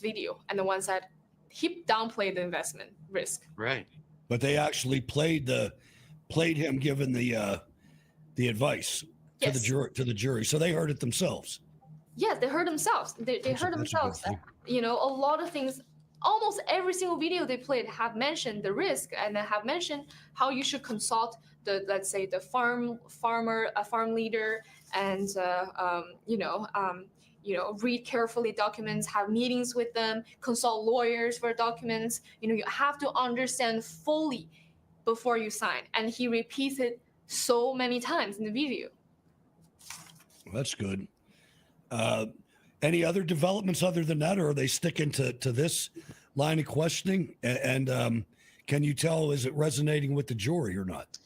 video, and the one said he downplayed the investment risk. Right. But they actually played him giving the advice to the jury, so they heard it themselves. Yes, they heard themselves. They heard themselves that, a lot of things, almost every single video they played have mentioned the risk, and they have mentioned how you should consult let's say the farm leader, and read carefully documents, have meetings with them, consult lawyers for documents. You have to understand fully before you sign. And he repeats it so many times in the video. Well, that's good. Any other developments other than that, or are they sticking to this line of questioning? And can you tell, is it resonating with the jury or not?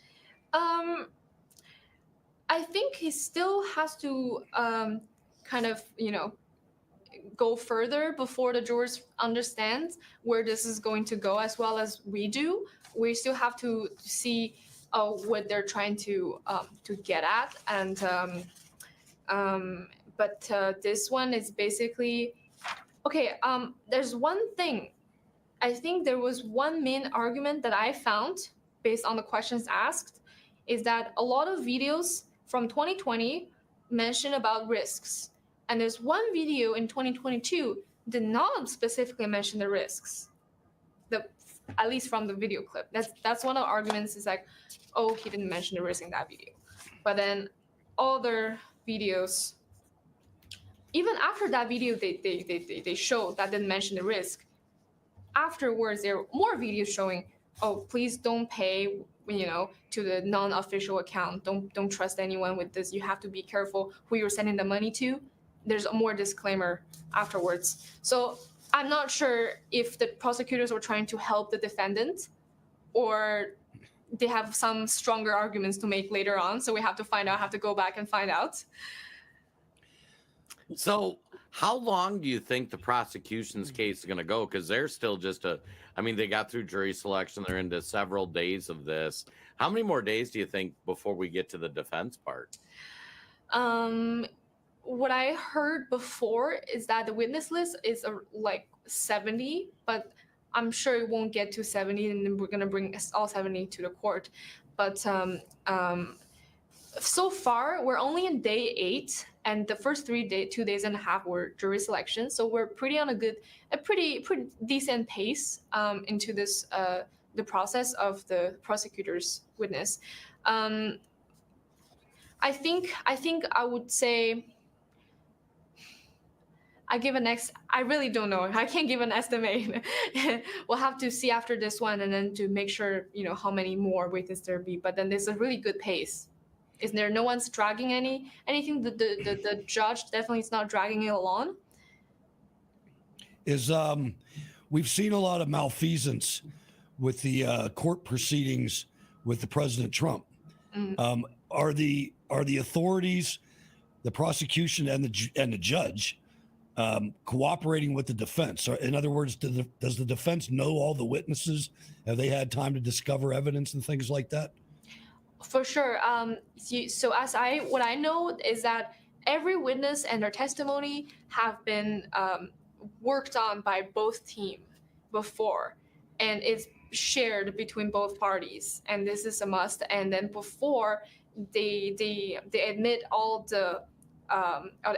I think he still has to go further before the jurors understand where this is going to go, as well as we do. We still have to see what they're trying to get at, and but this one is basically okay. There's one thing. I think there was one main argument that I found based on the questions asked, is that a lot of videos from 2020 mention about risks, and there's one video in 2022 did not specifically mention the risks. At least from the video clip. That's one of the arguments, is like, oh, he didn't mention the risk in that video. But then other videos, even after that video they showed that didn't mention the risk, afterwards there are more videos showing, oh, please don't pay to the non-official account. Don't trust anyone with this. You have to be careful who you're sending the money to. There's a more disclaimer afterwards. So I'm not sure if the prosecutors were trying to help the defendant, or they have some stronger arguments to make later on. So we have to find out, have to go back and find out. So How long do you think the prosecution's case is going to go? Because they're still they got through jury selection. They're into several days of this. How many more days do you think before we get to the defense part? What I heard before is that the witness list is like 70, but I'm sure it won't get to 70, and then we're gonna bring all 70 to the court. But so far we're only in day 8, and the first 2 days and a half were jury selection. So we're pretty on a pretty decent pace into this the process of the prosecutor's witness. I think I would say. I really don't know. I can't give an estimate. We'll have to see after this one, and then to make sure, how many more witnesses there be. But then there's a really good pace. Is there no one's dragging anything? The judge definitely is not dragging it along. We've seen a lot of malfeasance with the court proceedings with the President Trump. Are the authorities, the prosecution, and the judge cooperating with the defense? In other words, does the defense know all the witnesses? Have they had time to discover evidence and things like that? For sure. So what I know is that every witness and their testimony have been worked on by both teams before, and it's shared between both parties. And this is a must. And then before they admit all the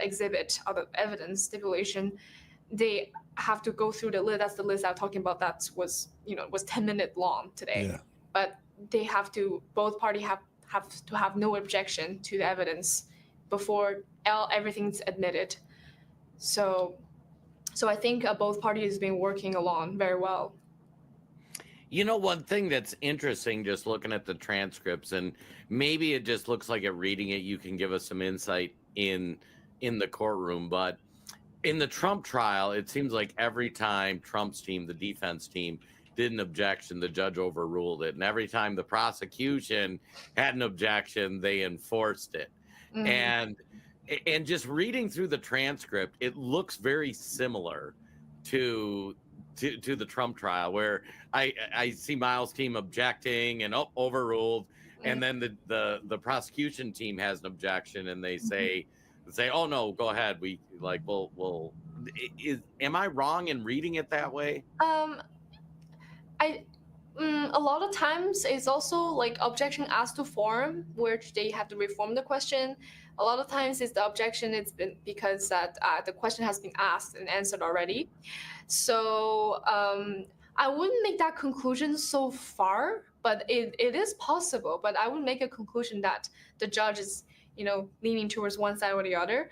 exhibit or the evidence stipulation, they have to go through the list. That's the list I'm talking about. That was 10-minute long today. Yeah. But they have to, both parties have to have no objection to the evidence before everything's admitted. So I think both parties have been working along very well. One thing that's interesting, just looking at the transcripts, and maybe it just looks like reading it, you can give us some insight in the courtroom, but in the Trump trial, it seems like every time Trump's team, the defense team, did an objection, the judge overruled it, and every time the prosecution had an objection, they enforced it. And just reading through the transcript, it looks very similar to the Trump trial, where I see Miles' team objecting and overruled, and then the prosecution team has an objection, and they say, "Oh no, go ahead. We'll." Am I wrong in reading it that way? A lot of times it's also like objection asked to form, which they have to reform the question. A lot of times it's the objection, it's been because that the question has been asked and answered already. So I wouldn't make that conclusion so far, but it is possible. But I would make a conclusion that the judge is leaning towards one side or the other.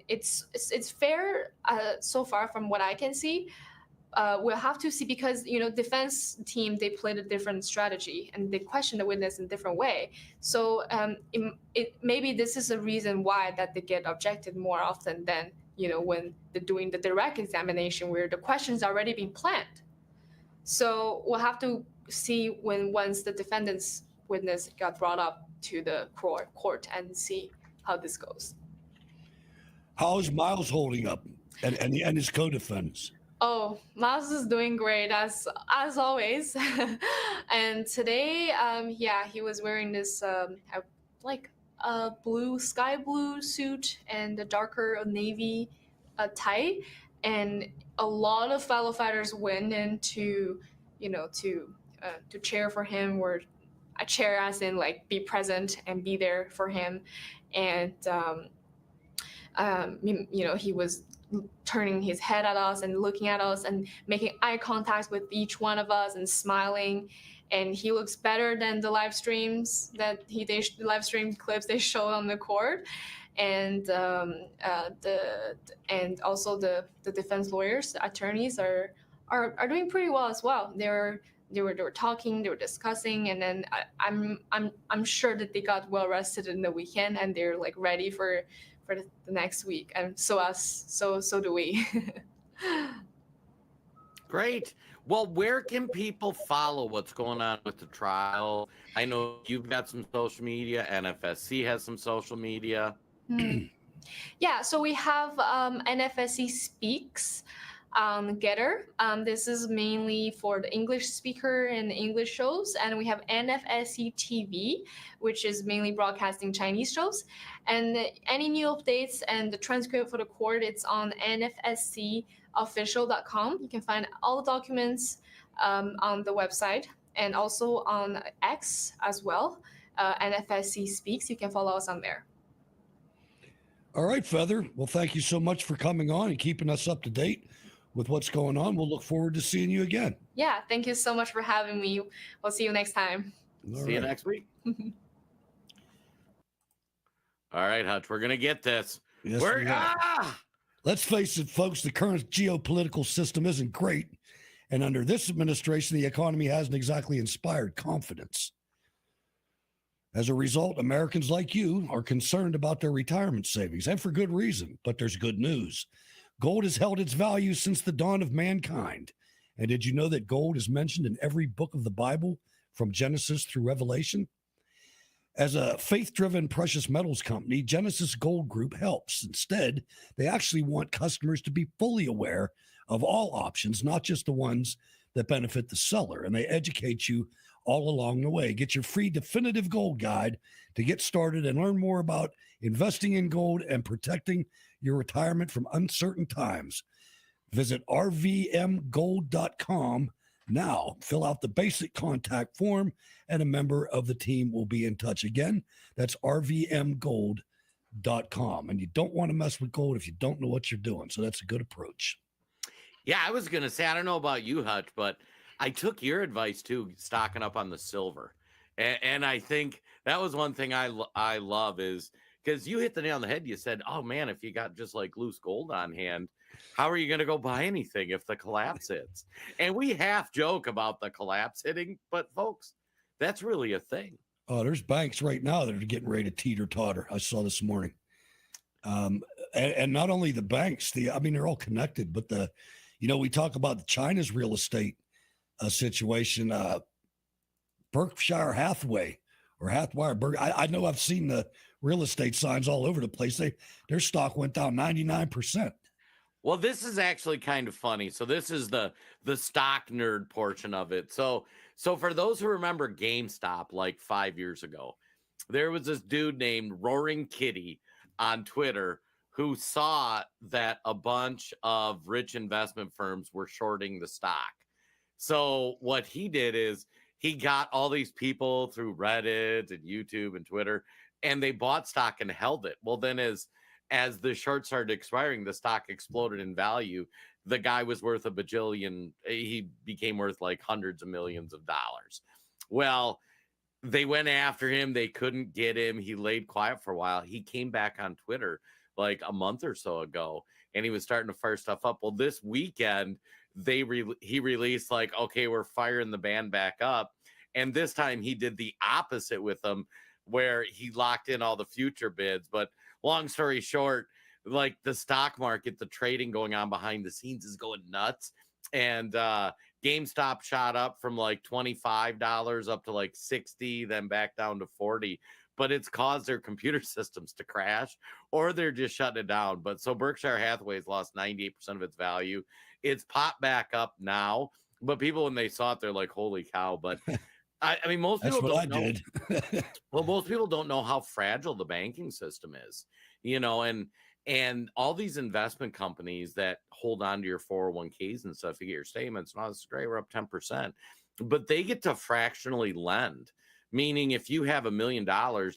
It's fair so far from what I can see. We'll have to see, because defense team, they played a different strategy and they questioned the witness in a different way. So maybe this is a reason why that they get objected more often than when they're doing the direct examination, where the question's already been planned. So we'll have to see once the defendant's witness got brought up to the court and see how this goes. How is Miles holding up, and his co-defendants? Oh, Miles is doing great as always. And today, he was wearing this sky blue suit and a darker navy tie, and a lot of fellow fighters went in to cheer for him, or a cheer as in be present and be there for him. And he was turning his head at us and looking at us and making eye contact with each one of us and smiling. And he looks better than the live streams that the live stream clips they showed on the court. And also the defense lawyers, the attorneys are doing pretty well as well. They were talking, they were discussing, and then I'm sure that they got well rested in the weekend, and they're ready for the next week. And so do we. Great. Well, where can people follow what's going on with the trial? I know you've got some social media. NFSC has some social media. Yeah, so we have NFSC Speaks Getter. This is mainly for the English speaker and English shows. And we have NFSC TV, which is mainly broadcasting Chinese shows. And any new updates and the transcript for the court, it's on nfscofficial.com. You can find all the documents on the website and also on X as well. NFSC Speaks. You can follow us on there. All right, Feather. Well, thank you so much for coming on and keeping us up to date with what's going on. We'll look forward to seeing you again. Yeah, thank you so much for having me. We'll see you next time. See you next week. All right, Hutch, we're going to get this. Yes, we are. Let's face it, folks, the current geopolitical system isn't great. And under this administration, the economy hasn't exactly inspired confidence. As a result, Americans like you are concerned about their retirement savings, and for good reason. But there's good news. Gold has held its value since the dawn of mankind. And did you know that gold is mentioned in every book of the Bible, from Genesis through Revelation? As a faith-driven precious metals company, Genesis Gold Group helps. Instead, they actually want customers to be fully aware of all options, not just the ones that benefit the seller. And they educate you all along the way. Get your free definitive gold guide to get started and learn more about investing in gold and protecting your retirement from uncertain times. Visit rvmgold.com now. Fill out the basic contact form and a member of the team will be in touch. Again, that's rvmgold.com. And you don't want to mess with gold if you don't know what you're doing. So that's a good approach. Yeah, I was going to say, I don't know about you, Hutch, but I took your advice too, stocking up on the silver. And I think that was one thing I love is because you hit the nail on the head. You said, oh man, if you got just like loose gold on hand, how are you going to go buy anything if the collapse hits? And we half joke about the collapse hitting, but folks, that's really a thing. Oh, there's banks right now that are getting ready to teeter-totter. I saw this morning. And not only the banks, they're all connected, but we talk about China's real estate situation. Berkshire Hathaway or Hathaway. I know I've seen the real estate signs all over the place. Their stock went down 99%. Well, this is actually kind of funny. So this is the stock nerd portion of it. So for those who remember GameStop like 5 years ago, there was this dude named Roaring Kitty on Twitter who saw that a bunch of rich investment firms were shorting the stock. So what he did is he got all these people through Reddit and YouTube and Twitter, and they bought stock and held it. Well, then as the short started expiring, the stock exploded in value. The guy was worth a bajillion. He became worth like hundreds of millions of dollars. Well, they went after him. They couldn't get him. He laid quiet for a while. He came back on Twitter like a month or so ago, and he was starting to fire stuff up. Well, this weekend, he released like, okay, we're firing the band back up. And this time he did the opposite with them, where he locked in all the future bids. But long story short, like the stock market, the trading going on behind the scenes is going nuts. And GameStop shot up from like $25 up to like 60, then back down to 40. But it's caused their computer systems to crash, or they're just shutting it down. But so Berkshire Hathaway's lost 98% of its value. It's popped back up now, but people, when they saw it, they're like, holy cow. But I mean, most people don't know. Well, most people don't know how fragile the banking system is, and all these investment companies that hold on to your 401ks and stuff, you get your statements, and oh, this is great, we're up 10%, but they get to fractionally lend, meaning if you have $1 million,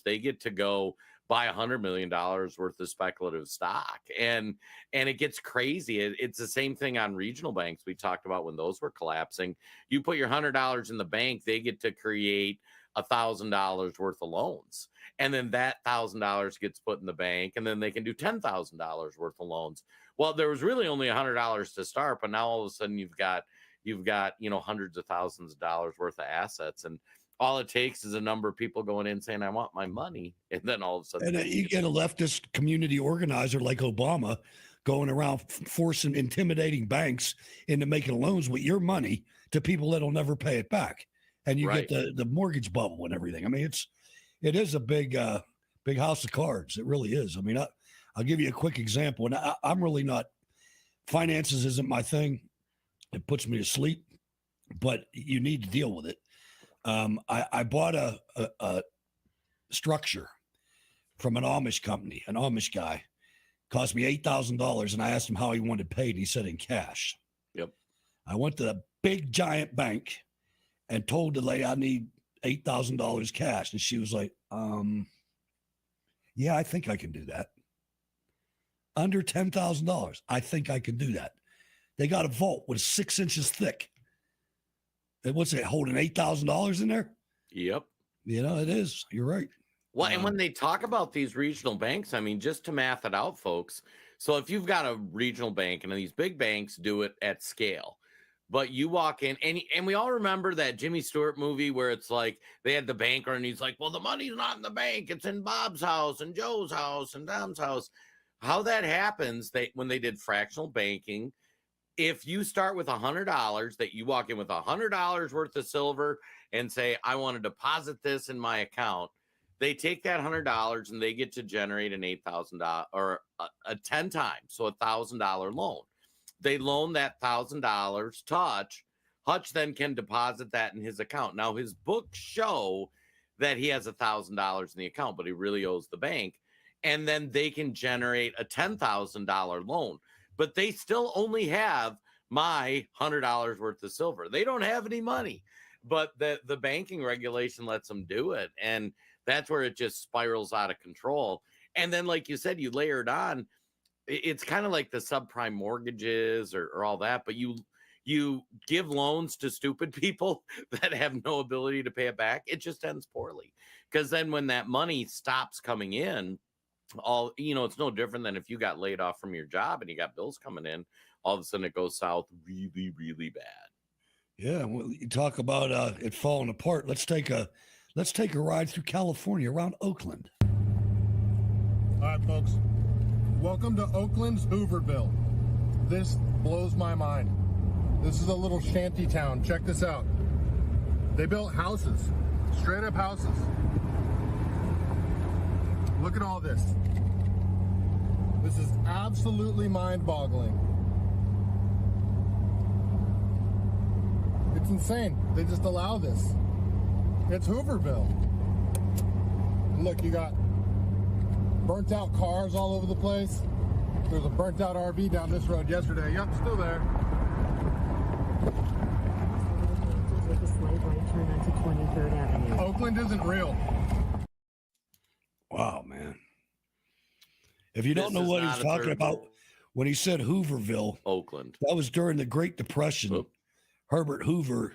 they get to go buy $100 million worth of speculative stock. And it gets crazy. It's the same thing on regional banks we talked about when those were collapsing. You put your $100 in the bank, they get to create $1,000 worth of loans. And then that $1,000 gets put in the bank, and then they can do $10,000 worth of loans. Well, there was really only $100 to start, but now all of a sudden you've got hundreds of thousands of dollars worth of assets. And all it takes is a number of people going in saying, I want my money. And then all of a sudden. And you get a leftist community organizer like Obama going around intimidating banks into making loans with your money to people that'll never pay it back. And you get the mortgage bubble and everything. I mean, it is a big house of cards. It really is. I mean, I'll give you a quick example. And I'm really not, finances isn't my thing. It puts me to sleep, but you need to deal with it. I bought a structure from an Amish company, an Amish guy. Cost me $8,000, and I asked him how he wanted paid, and he said in cash. Yep. I went to the big giant bank and told the lady I need $8,000 cash, and she was like, yeah, I think I can do that. Under $10,000, I think I can do that. They got a vault with 6 inches thick. And what's it, holding $8,000 in there? Yep. You know, it is. You're right. Well, and when they talk about these regional banks, I mean, just to math it out, folks. So if you've got a regional bank, and these big banks do it at scale, but you walk in, and we all remember that Jimmy Stewart movie where it's like they had the banker, and he's like, well, the money's not in the bank. It's in Bob's house and Joe's house and Tom's house. How that happens, when they did fractional banking, if you start with $100, that you walk in with $100 worth of silver and say, I want to deposit this in my account, they take that $100 and they get to generate an $8,000 or a 10 times, so $1,000 loan. They loan that $1,000 to Hutch. Hutch then can deposit that in his account. Now his books show that he has $1,000 in the account, but he really owes the bank. And then they can generate a $10,000 loan, but they still only have my $100 worth of silver. They don't have any money, but the banking regulation lets them do it. And that's where it just spirals out of control. And then, like you said, you layer it on. It's kind of like the subprime mortgages or all that, but you give loans to stupid people that have no ability to pay it back. It just ends poorly, because then when that money stops coming in, it's no different than if you got laid off from your job and you got bills coming in, all of a sudden it goes south really, really bad. Yeah. Well, you talk about it falling apart. Let's take a ride through California around Oakland. All right, folks. Welcome to Oakland's Hooverville. This blows my mind. This is a little shanty town. Check this out. They built houses, straight up houses. Look at all this. This is absolutely mind-boggling. It's insane. They just allow this. It's Hooverville. And look, you got burnt out cars all over the place. There's a burnt out RV down this road yesterday. Yep, still there. Oakland isn't real. Wow, man. If you don't know what he's talking about, when he said Hooverville, Oakland, that was during the Great Depression. Oop. Herbert Hoover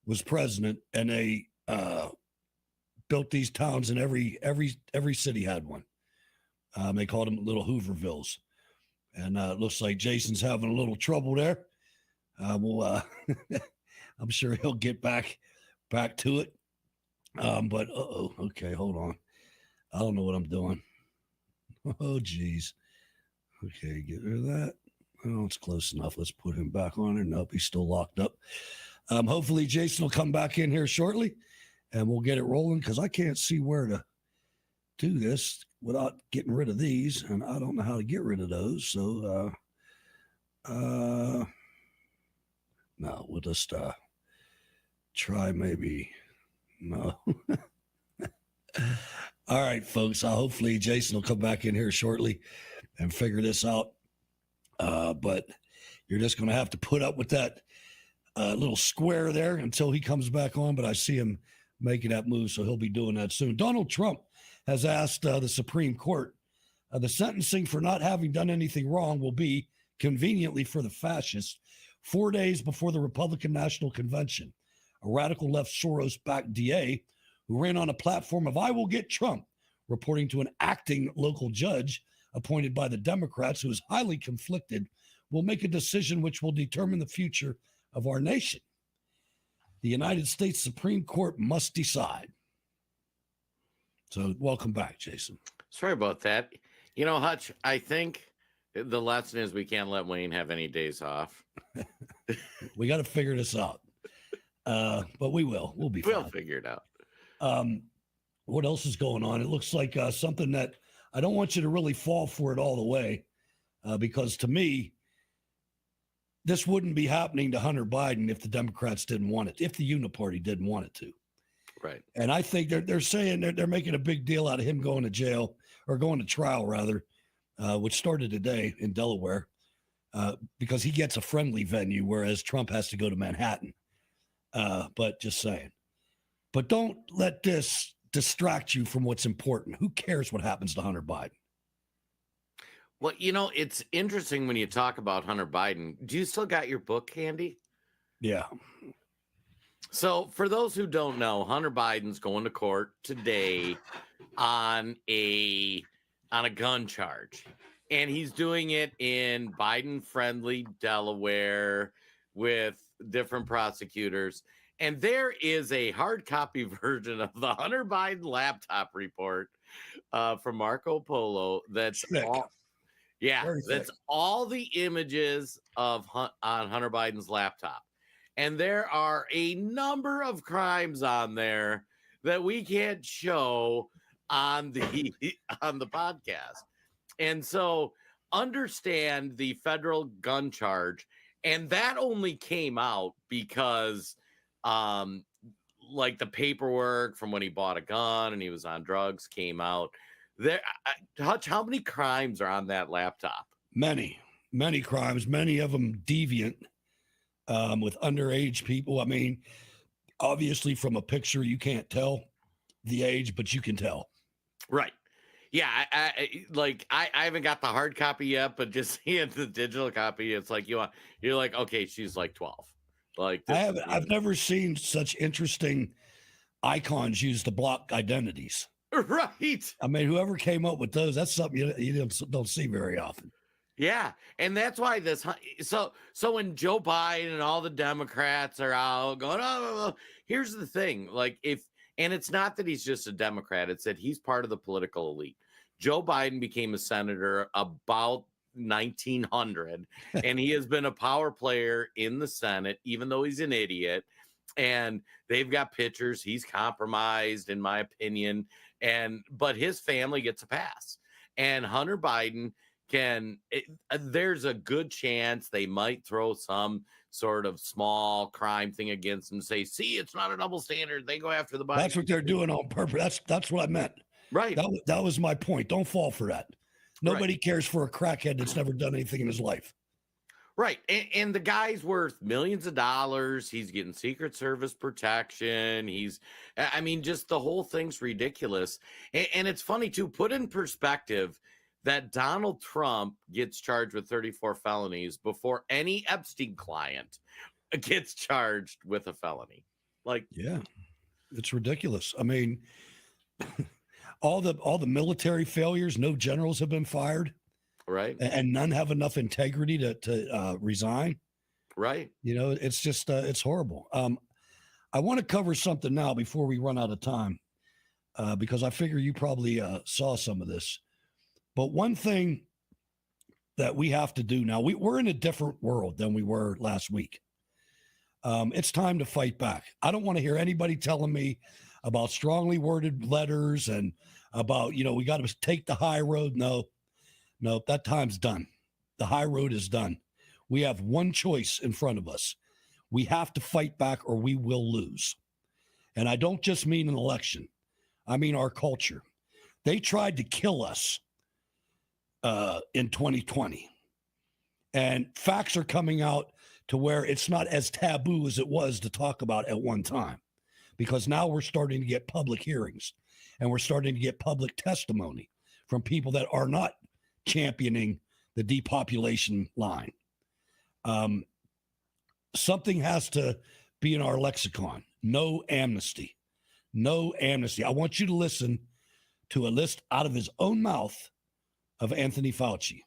was president, and they built these towns, and every city had one. They called them little Hoovervilles. And it looks like Jason's having a little trouble there. I'm sure he'll get back to it. But okay, hold on. I don't know what I'm doing. Oh, geez. Okay, get rid of that. Oh, it's close enough. Let's put him back on there. Nope, he's still locked up. Hopefully Jason will come back in here shortly, and we'll get it rolling, because I can't see where to do this without getting rid of these, and I don't know how to get rid of those. So, no, we'll just try maybe. No. All right, folks. Hopefully Jason will come back in here shortly and figure this out. But you're just going to have to put up with that little square there until he comes back on. But I see him making that move, so he'll be doing that soon. Donald Trump has asked the Supreme Court, the sentencing for not having done anything wrong will be, conveniently for the fascists, 4 days before the Republican National Convention. A radical left Soros-backed DA who ran on a platform of "I will get Trump," reporting to an acting local judge appointed by the Democrats who is highly conflicted, will make a decision which will determine the future of our nation. The United States Supreme Court must decide. So welcome back, Jason. Sorry about that. You know, Hutch, I think the lesson is we can't let Wayne have any days off. We got to figure this out. But we will. We'll figure it out. What else is going on? It looks like something that I don't want you to really fall for it all the way, because to me, this wouldn't be happening to Hunter Biden if the Democrats didn't want it, if the Uniparty didn't want it to. Right. And I think they're saying they're making a big deal out of him going to jail, or going to trial rather, which started today in Delaware, because he gets a friendly venue, whereas Trump has to go to Manhattan. But just saying. But don't let this distract you from what's important. Who cares what happens to Hunter Biden? Well, it's interesting when you talk about Hunter Biden. Do you still got your book handy? Yeah. So for those who don't know, Hunter Biden's going to court today on a gun charge. And he's doing it in Biden-friendly Delaware with different prosecutors. And there is a hard copy version of the Hunter Biden laptop report from Marco Polo. That's all, that's all the images of on Hunter Biden's laptop. And there are a number of crimes on there that we can't show on the podcast. And so understand the federal gun charge. And that only came out because like the paperwork from when he bought a gun and he was on drugs came out. There, Hutch, how many crimes are on that laptop? Many crimes, many of them deviant, with underage people. I mean, obviously from a picture, you can't tell the age, but you can tell. Right. Yeah. I haven't got the hard copy yet, but just seeing the digital copy, it's like, you're like, okay, she's like 12. Like I've never seen such interesting icons used to block identities. Right. I mean, whoever came up with those, that's something you don't see very often. Yeah. And that's why so when Joe Biden and all the Democrats are out going, oh, here's the thing. Like and it's not that he's just a Democrat. It's that he's part of the political elite. Joe Biden became a senator about 1900, and he has been a power player in the Senate, even though he's an idiot. And they've got pictures. He's compromised, in my opinion. But his family gets a pass. And Hunter Biden there's a good chance they might throw some sort of small crime thing against him, say, see, it's not a double standard. They go after the Biden. That's what they're doing on purpose. That's what I meant. Right. That was my point. Don't fall for that. Nobody cares for a crackhead that's never done anything in his life. Right. And the guy's worth millions of dollars. He's getting Secret Service protection. Just the whole thing's ridiculous. And it's funny, too, put in perspective that Donald Trump gets charged with 34 felonies before any Epstein client gets charged with a felony. Yeah, it's ridiculous. I mean, all the military failures, no generals have been fired. Right. And none have enough integrity to resign. Right. It's just, it's horrible. I want to cover something now before we run out of time, because I figure you probably saw some of this. But one thing that we have to do now, we're in a different world than we were last week. It's time to fight back. I don't want to hear anybody telling me about strongly worded letters and about, we got to take the high road. No, that time's done. The high road is done. We have one choice in front of us. We have to fight back or we will lose. And I don't just mean an election. I mean our culture. They tried to kill us in 2020. And facts are coming out to where it's not as taboo as it was to talk about at one time, because now we're starting to get public hearings and we're starting to get public testimony from people that are not championing the depopulation line. Something has to be in our lexicon. No amnesty. No amnesty. I want you to listen to a list out of his own mouth of Anthony Fauci.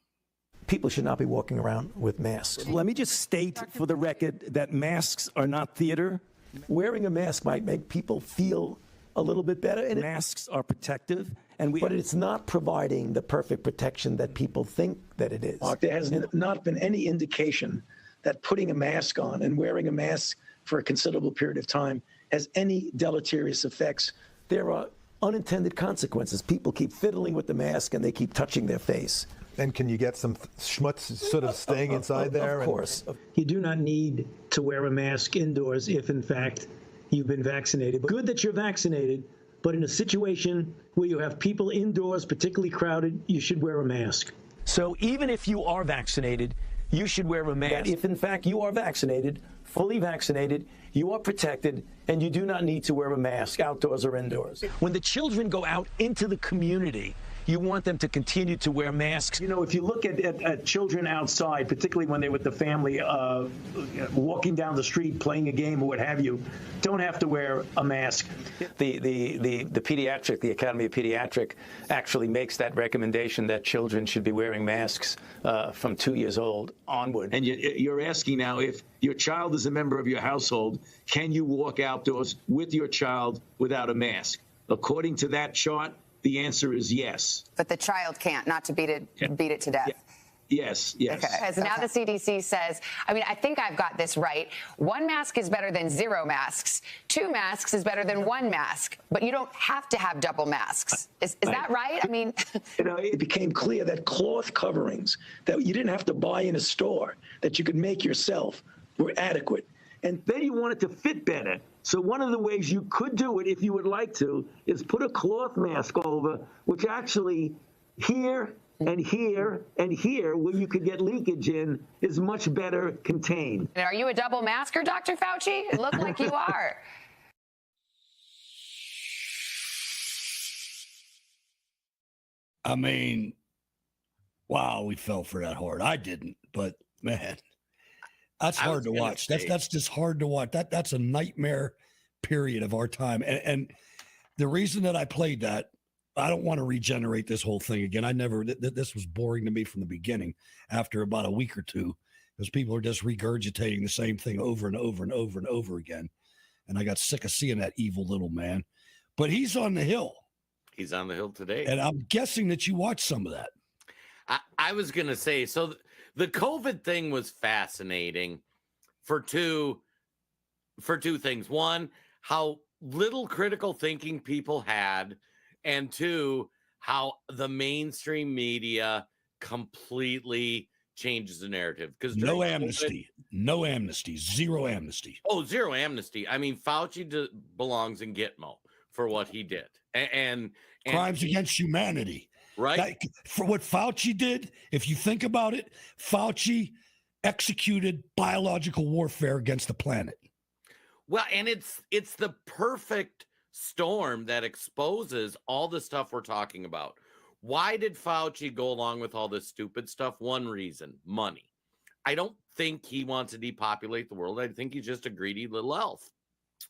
People should not be walking around with masks. Let me just state for the record that masks are not theater. Wearing a mask might make people feel a little bit better. And masks are protective, but it's not providing the perfect protection that people think that it is. There has not been any indication that putting a mask on and wearing a mask for a considerable period of time has any deleterious effects. There are unintended consequences. People keep fiddling with the mask and they keep touching their face. And can you get some schmutz sort of staying inside there? Of course. You do not need to wear a mask indoors if, in fact, you've been vaccinated. Good that you're vaccinated, but in a situation where you have people indoors, particularly crowded, you should wear a mask. So even if you are vaccinated, you should wear a mask. If, in fact, you are vaccinated, fully vaccinated, you are protected, and you do not need to wear a mask outdoors or indoors. When the children go out into the community, you want them to continue to wear masks. You know, if you look at children outside, particularly when they're with the family, walking down the street, playing a game or what have you, don't have to wear a mask. The pediatric, the Academy of Pediatric actually makes that recommendation that children should be wearing masks from 2 years old onward. And you're asking now, if your child is a member of your household, can you walk outdoors with your child without a mask? According to that chart, the answer is yes. But the child can't, not to beat it to death. Yes, yes. Okay. Because now the CDC says, I mean, I think I've got this right. 1 mask is better than 0 masks. 2 masks is better than 1 mask. But you don't have to have double masks. Is that right? I mean, you know, it became clear that cloth coverings that you didn't have to buy in a store, that you could make yourself, were adequate. And then you want it to fit better. So one of the ways you could do it, if you would like to, is put a cloth mask over, which actually here and here and here, where you could get leakage in, is much better contained. are you a double masker, Dr. Fauci? It looked like you are. I mean, wow, we fell for that hard. I didn't, but man, that's hard to watch. That's just hard to watch. That's a nightmare period of our time. And the reason that I played that, I don't want to regenerate this whole thing again. This was boring to me from the beginning after about a week or two, because people are just regurgitating the same thing over and over and over and over again. And I got sick of seeing that evil little man. But he's on the Hill. He's on the Hill today. And I'm guessing that you watched some of that. I was going to say, so the COVID thing was fascinating for two things. One, how little critical thinking people had, and two, how the mainstream media completely changes the narrative. Because no amnesty, zero amnesty. Oh, zero amnesty. I mean, Fauci belongs in Gitmo for what he did, and crimes against humanity. Right. For what Fauci did, if you think about it, Fauci executed biological warfare against the planet. Well, and it's the perfect storm that exposes all the stuff we're talking about. Why did Fauci go along with all this stupid stuff? One reason: money. I don't think he wants to depopulate the world. I think he's just a greedy little elf.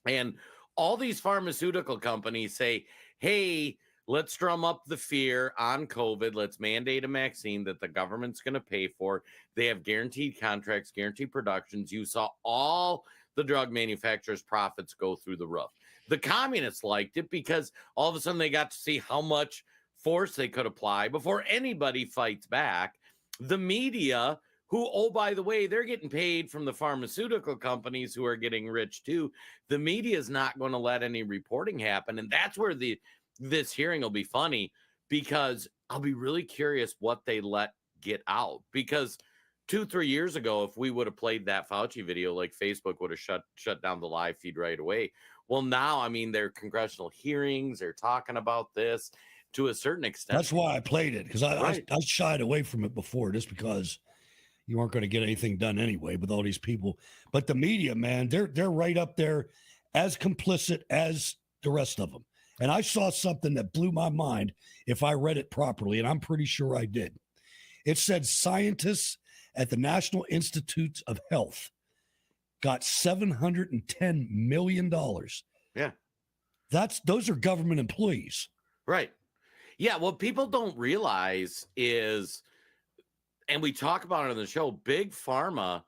And all these pharmaceutical companies say, hey, let's drum up the fear on COVID. Let's mandate a vaccine that the government's going to pay for. They have guaranteed contracts, guaranteed productions. You saw all the drug manufacturers' profits go through the roof. The communists liked it because all of a sudden they got to see how much force they could apply before anybody fights back. The media, who, oh, by the way, they're getting paid from the pharmaceutical companies who are getting rich too. The media is not going to let any reporting happen. And that's where this hearing will be funny, because I'll be really curious what they let get out. Because 2-3 years ago, if we would have played that Fauci video, like Facebook would have shut down the live feed right away. Well, now, I mean, there are congressional hearings. They're talking about this to a certain extent. That's why I played it, because I shied away from it before, just because you weren't going to get anything done anyway with all these people. But the media, man, they're right up there as complicit as the rest of them. And I saw something that blew my mind if I read it properly, and I'm pretty sure I did. It said scientists at the National Institutes of Health got $710 million. Yeah. Those are government employees. Right. Yeah, what people don't realize is, and we talk about it on the show, Big Pharma,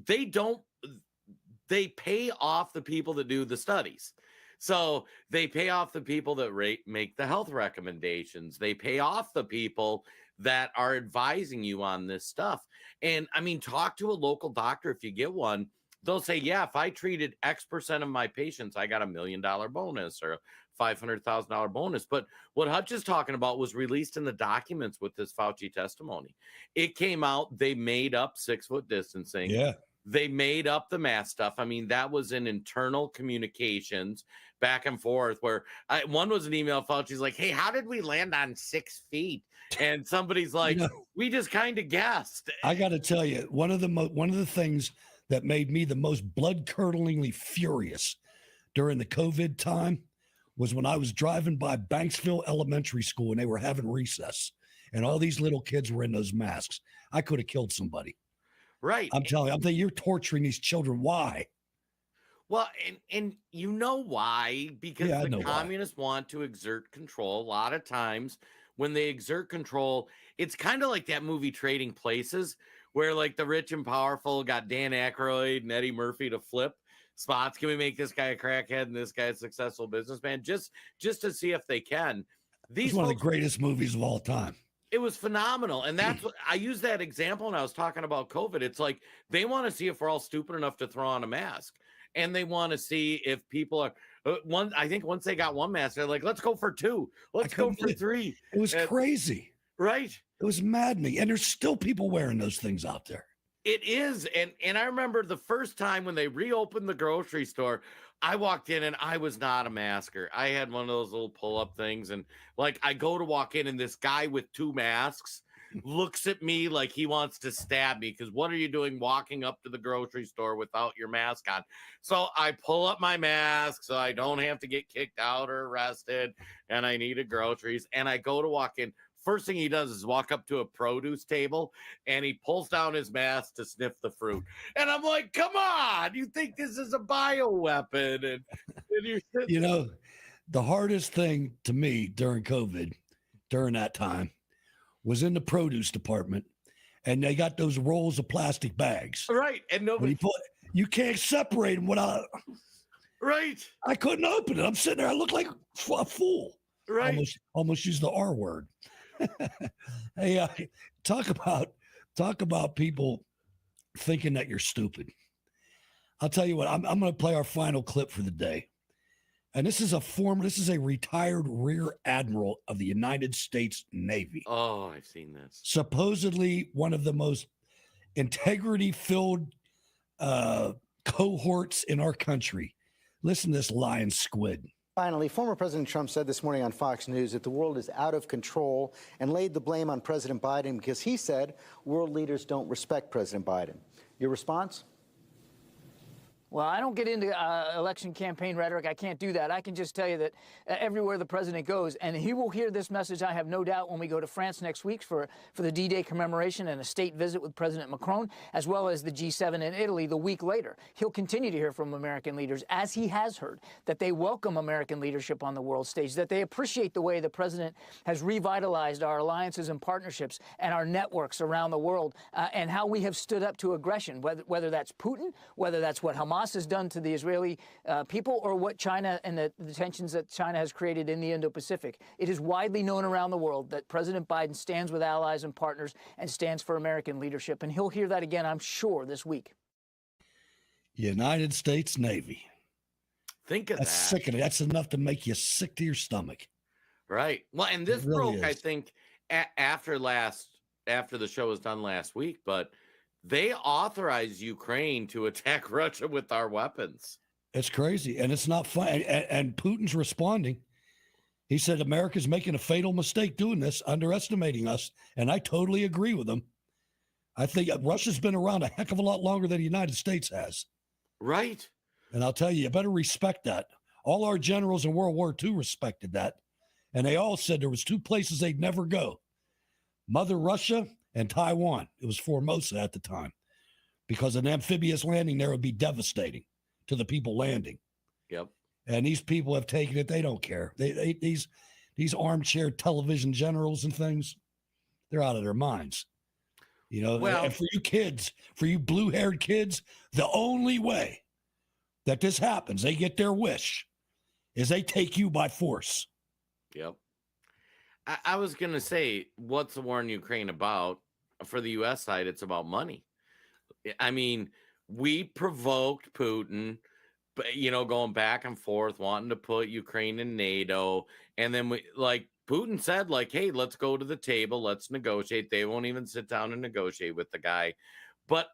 they pay off the people that do the studies. So they pay off the people that make the health recommendations. They pay off the people that are advising you on this stuff. And I mean, talk to a local doctor if you get one. They'll say, yeah, if I treated X% of my patients, I got $1 million bonus or $500,000 bonus. But what Hutch is talking about was released in the documents with this Fauci testimony. It came out, they made up 6-foot distancing. Yeah. They made up the mask stuff. I mean, that was in internal communications back and forth where one was an email. Fauci's like, hey, how did we land on 6 feet? And somebody's like, we just kind of guessed. I got to tell you, one of the things that made me the most blood-curdlingly furious during the COVID time was when I was driving by Banksville Elementary School and they were having recess and all these little kids were in those masks. I could have killed somebody. Right. I'm telling you, I'm thinking you're torturing these children. Why? Well, and you know why? Because Yeah, I the know why. communists want to exert control. A lot of times when they exert control, it's kind of like that movie Trading Places, where like the rich and powerful got Dan Aykroyd and Eddie Murphy to flip spots. Can we make this guy a crackhead and this guy a successful businessman? Just to see if they can. It's one of the greatest movies of all time. It was phenomenal. And that's what I use that example when I was talking about COVID. It's like they want to see if we're all stupid enough to throw on a mask. And they want to see if people are I think once they got one mask, they're like, let's go for 2. Let's go for 3. It was crazy. Right. It was maddening. And there's still people wearing those things out there. It is. And I remember the first time when they reopened the grocery store, I walked in and I was not a masker. I had one of those little pull-up things. And like I go to walk in and this guy with 2 masks looks at me like he wants to stab me because what are you doing walking up to the grocery store without your mask on? So I pull up my mask so I don't have to get kicked out or arrested and I needed groceries. And I go to walk in. First thing he does is walk up to a produce table and he pulls down his mask to sniff the fruit. And I'm like, come on, you think this is a bioweapon? And you're you know, the hardest thing to me during COVID, during that time, was in the produce department. And they got those rolls of plastic bags. Right. And nobody you can't separate them without. Right. I couldn't open it. I'm sitting there. I look like a fool. Right. Almost used the R word. Hey, talk about people thinking that you're stupid. I'll tell you what, I'm going to play our final clip for the day. And this is a retired rear admiral of the United States Navy. Oh, I've seen this. Supposedly one of the most integrity-filled cohorts in our country. Listen to this lying squid. Finally, former President Trump said this morning on Fox News that the world is out of control and laid the blame on President Biden because he said world leaders don't respect President Biden. Your response? Well, I don't get into election campaign rhetoric. I can't do that. I can just tell you that everywhere the president goes, and he will hear this message, I have no doubt, when we go to France next week for the D-Day commemoration and a state visit with President Macron, as well as the G7 in Italy the week later. He'll continue to hear from American leaders, as he has heard, that they welcome American leadership on the world stage, that they appreciate the way the president has revitalized our alliances and partnerships and our networks around the world, and how we have stood up to aggression, whether that's Putin, whether that's what Hamas has done to the Israeli people, or what China and the tensions that China has created in the Indo-Pacific. It is widely known around the world that President Biden stands with allies and partners and stands for American leadership. And he'll hear that again, I'm sure, this week. United States Navy. Think of That's that. sickening. That's enough to make you sick to your stomach. Right. Well, and this really broke, I is. think, after the show was done last week, but they authorized Ukraine to attack Russia with our weapons. It's crazy, and it's not fun. And Putin's responding. He said America's making a fatal mistake doing this, underestimating us, and I totally agree with him. I think Russia's been around a heck of a lot longer than the United States has. Right. And I'll tell you, you better respect that. All our generals in World War II respected that, and they all said there was 2 places they'd never go: Mother Russia and Taiwan. It was Formosa at the time, because an amphibious landing there would be devastating to the people landing. Yep. And these people have taken it. They don't care. These armchair television generals and things, they're out of their minds. You know, Well, and for you kids, for you blue-haired kids, the only way that this happens, they get their wish, is they take you by force. Yep. I was going to say, what's the war in Ukraine about? For the U.S. side, it's about money. I mean, we provoked Putin going back and forth, wanting to put Ukraine in NATO. And then Putin said, hey, let's go to the table. Let's negotiate. They won't even sit down and negotiate with the guy, but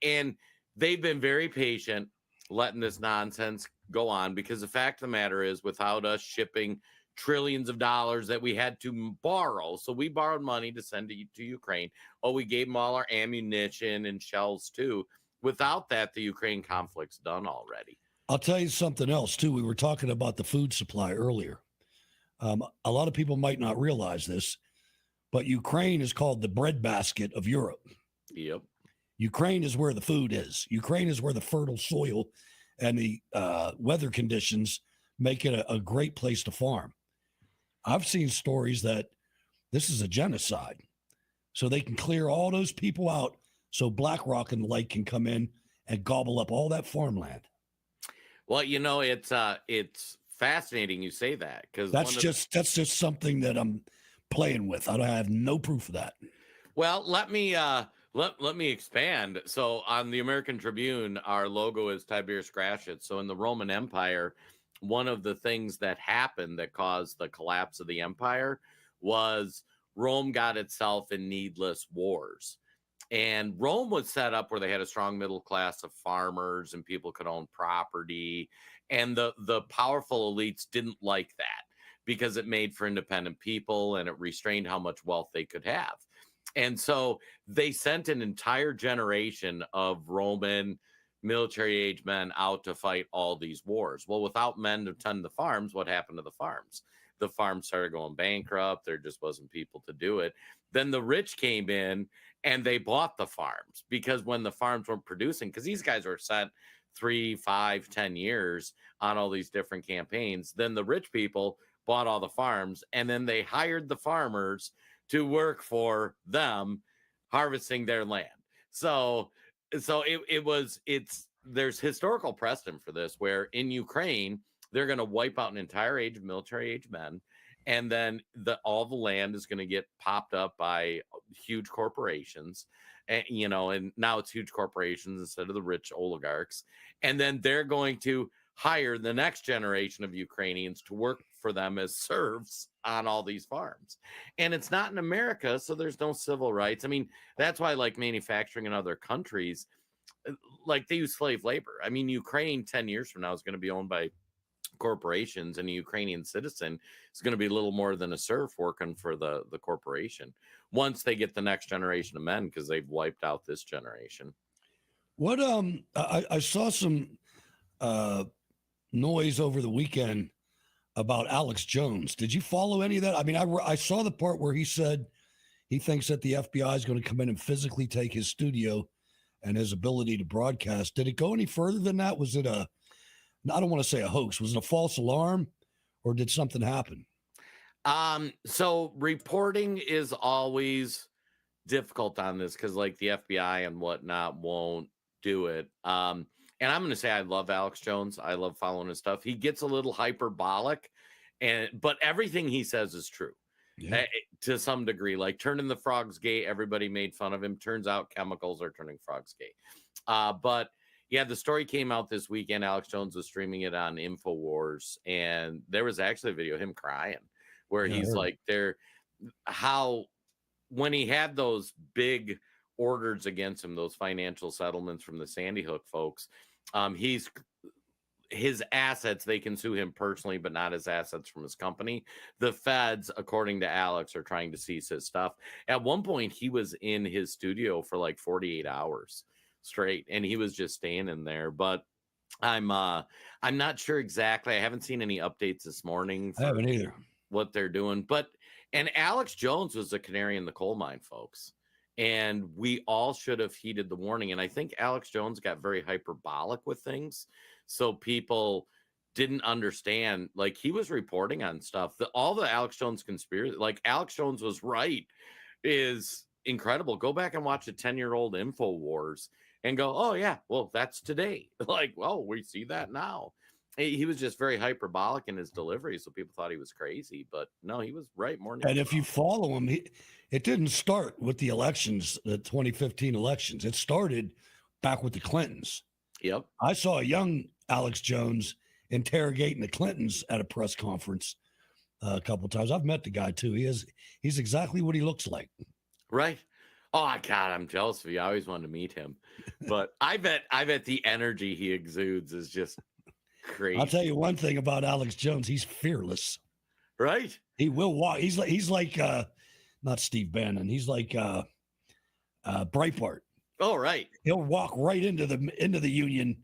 and they've been very patient letting this nonsense go on, because the fact of the matter is, without us shipping trillions of dollars that we had to borrow, so we borrowed money to send to Ukraine. Oh, we gave them all our ammunition and shells too. Without that, the Ukraine conflict's done already. I'll tell you something else too. We were talking about the food supply earlier. A lot of people might not realize this, but Ukraine is called the breadbasket of Europe. Yep. Ukraine is where the food is. Ukraine is where the fertile soil and the weather conditions make it a great place to farm. I've seen stories that this is a genocide, so they can clear all those people out so BlackRock and the like can come in and gobble up all that farmland. Well, it's fascinating you say that, because that's just something that I'm playing with. I have no proof of that. Well, let me expand. So on the American Tribune, our logo is Tiberius Gratius. So in the Roman Empire, one of the things that happened that caused the collapse of the empire was Rome got itself in needless wars. And Rome was set up where they had a strong middle class of farmers and people could own property. And the powerful elites didn't like that, because it made for independent people and it restrained how much wealth they could have. And so they sent an entire generation of Roman military age men out to fight all these wars. Well, without men to tend the farms, what happened to the farms? The farms started going bankrupt. There just wasn't people to do it. Then the rich came in and they bought the farms, because when the farms weren't producing, because these guys were sent 3, 5, 10 years on all these different campaigns, then the rich people bought all the farms, and then they hired the farmers to work for them, harvesting their land. So there's historical precedent for this, where in Ukraine, they're going to wipe out an entire age of military age men. And then all the land is going to get popped up by huge corporations, and now it's huge corporations instead of the rich oligarchs. And then they're going to hire the next generation of Ukrainians to work for them as serfs on all these farms. And it's not in America, so there's no civil rights. I mean, that's why manufacturing in other countries, they use slave labor. I mean, Ukraine 10 years from now is going to be owned by corporations, and a Ukrainian citizen is going to be a little more than a serf working for the corporation once they get the next generation of men, because they've wiped out this generation. What I saw some noise over the weekend about Alex Jones. Did you follow any of that? I mean, I saw the part where he said he thinks that the FBI is going to come in and physically take his studio and his ability to broadcast. Did it go any further than that? Was it I don't want to say a hoax. Was it a false alarm, or did something happen? So reporting is always difficult on this, because the FBI and whatnot won't do it. And I'm going to say I love Alex Jones. I love following his stuff. He gets a little hyperbolic, but everything he says is true. Yeah. To some degree. Turning the frogs gay, everybody made fun of him. Turns out chemicals are turning frogs gay. But yeah, the story came out this weekend. Alex Jones was streaming it on InfoWars, and there was actually a video of him crying, where he's when he had those big orders against him, those financial settlements from the Sandy Hook folks, his assets, they can sue him personally, but not his assets from his company. The feds, according to Alex, are trying to seize his stuff. At one point, he was in his studio for 48 hours straight, and he was just staying in there. But I'm not sure exactly. I haven't seen any updates this morning. I haven't either. What they're doing, and Alex Jones was a canary in the coal mine, folks. And we all should have heeded the warning. And I think Alex Jones got very hyperbolic with things, so people didn't understand. He was reporting on stuff. All the Alex Jones conspiracy, Alex Jones was right, is incredible. Go back and watch a 10-year-old InfoWars and go, oh yeah, well, that's today. Well, we see that now. He was just very hyperbolic in his delivery, so people thought he was crazy. But no, he was right more. And if you follow him, it didn't start with the elections, the 2015 elections. It started back with the Clintons. Yep. I saw a young Alex Jones interrogating the Clintons at a press conference a couple of times. I've met the guy too. He's exactly what he looks like. Right. Oh God, I'm jealous of you. I always wanted to meet him, but I bet the energy he exudes is just crazy. I'll tell you one thing about Alex Jones. He's fearless. Right. He will walk. He's like not Steve Bannon. He's like Breitbart. Oh, right. He'll walk right into the union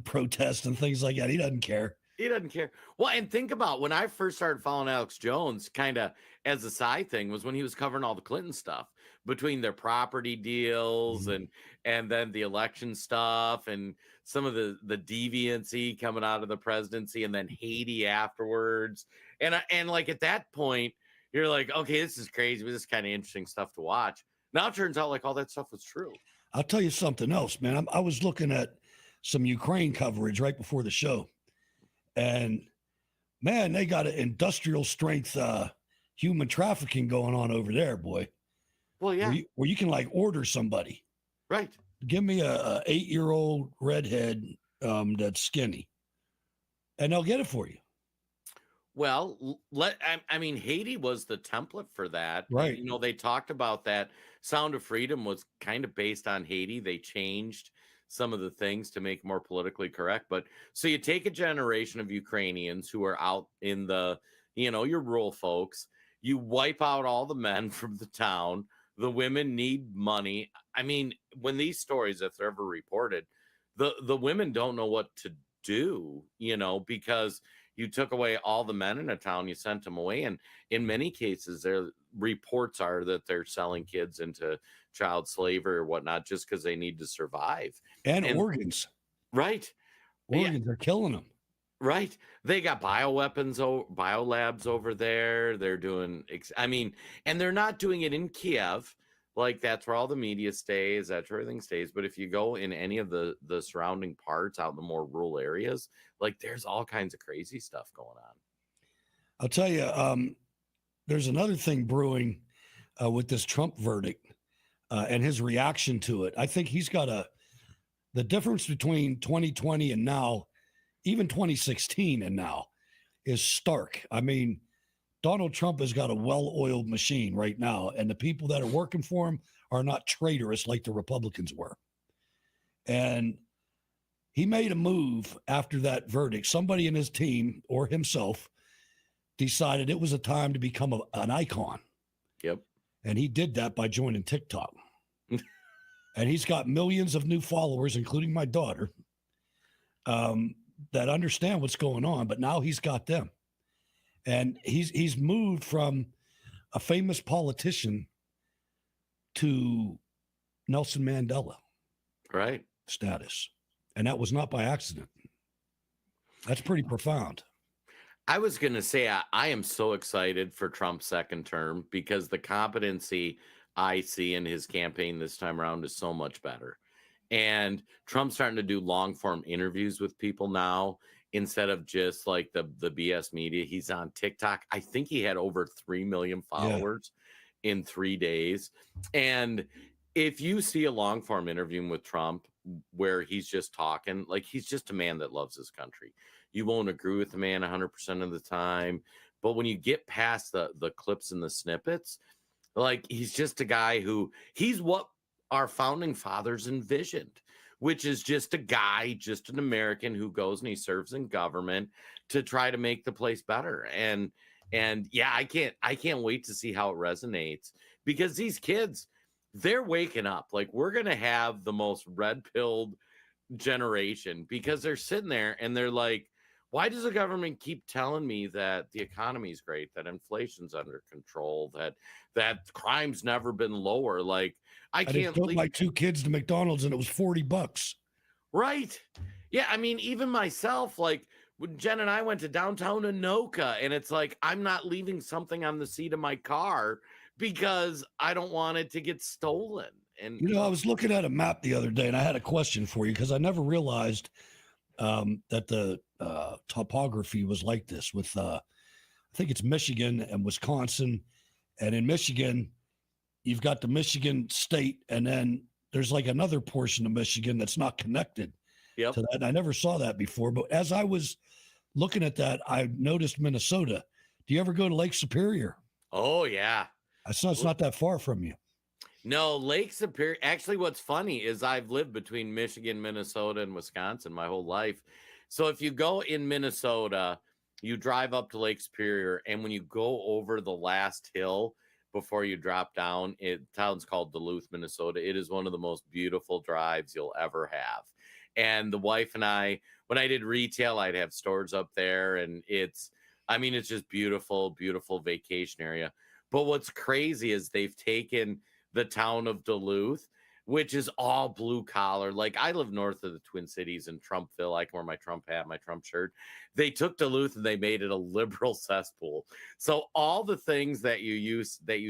protest and things like that. He doesn't care. He doesn't care. Well, and think about when I first started following Alex Jones, kind of as a side thing, was when he was covering all the Clinton stuff between their property deals and then the election stuff and some of the deviancy coming out of the presidency and then Haiti afterwards. And like at that point, you're like, okay, this is crazy, but this is kind of interesting stuff to watch. Now it turns out like all that stuff was true. I'll tell you something else, man. I was looking at some Ukraine coverage right before the show. And man, they got an industrial strength human trafficking going on over there, boy. Well, yeah. Where you can like order somebody. Right. Give me a 8-year-old redhead that's skinny. And they'll get it for you. Well, I mean, Haiti was the template for that. Right. You know, they talked about that. Sound of Freedom was kind of based on Haiti. They changed some of the things to make more politically correct. But so you take a generation of Ukrainians who are out in the, you know, your rural folks, you wipe out all the men from the town. The women need money. I mean, when these stories, if they're ever reported, the women don't know what to do, you know, because you took away all the men in a town, you sent them away. And in many cases, their reports are that they're selling kids into child slavery or whatnot, just because they need to survive. And organs. Right. Organs are killing them. Right. They got biolabs over there. They're doing, and they're not doing it in Kiev. Like that's where all the media stays. That's where everything stays. But if you go in any of the surrounding parts out in the more rural areas, like there's all kinds of crazy stuff going on. I'll tell you, there's another thing brewing with this Trump verdict and his reaction to it. I think he's got the difference between 2020 and now, even 2016 and now, is stark. I mean, Donald Trump has got a well-oiled machine right now, and the people that are working for him are not traitorous like the Republicans were. And he made a move after that verdict. Somebody in his team or himself decided it was a time to become an icon. Yep. And he did that by joining TikTok. And he's got millions of new followers, including my daughter, that understand what's going on. But now he's got them. And he's moved from a famous politician to Nelson Mandela status. And that was not by accident. That's pretty profound. I was going to say, I am so excited for Trump's second term because the competency I see in his campaign this time around is so much better. And Trump's starting to do long form interviews with people now instead of just like the BS media. He's on TikTok. I think he had over 3 million followers in 3 days. And if you see a long form interview with Trump where he's just talking, like he's just a man that loves his country. You won't agree with the man 100% of the time. But when you get past the clips and the snippets, like he's just a guy he's what our founding fathers envisioned, which is just a guy, just an American who goes and he serves in government to try to make the place better. And yeah, I can't wait to see how it resonates because these kids, they're waking up. Like we're going to have the most red-pilled generation because they're sitting there and they're like, why does the government keep telling me that the economy is great, that inflation's under control, that crime's never been lower? Like I can't took my 2 kids to McDonald's and it was $40. Right. Yeah. I mean, even myself, like when Jen and I went to downtown Anoka and it's like, I'm not leaving something on the seat of my car because I don't want it to get stolen. And you know, I was looking at a map the other day and I had a question for you because I never realized that the topography was like this with I think it's Michigan and Wisconsin, and in Michigan you've got the Michigan state and then there's like another portion of Michigan that's not connected Yep. to that. And I never saw that before. But as I was looking at that, I noticed Minnesota. Do you ever go to Lake Superior? Oh, yeah. I saw it's not that far from you. No, Lake Superior. Actually, what's funny is I've lived between Michigan, Minnesota, and Wisconsin my whole life. So if you go in Minnesota, you drive up to Lake Superior, and when you go over the last hill before you drop down, town's called Duluth, Minnesota. It is one of the most beautiful drives you'll ever have. And the wife and I, when I did retail, I'd have stores up there, and it's just beautiful, beautiful vacation area. But what's crazy is they've taken the town of Duluth, which is all blue collar. Like, I live north of the Twin Cities in Trumpville. I can wear my Trump hat, my Trump shirt. They took Duluth and they made it a liberal cesspool. So all the things that you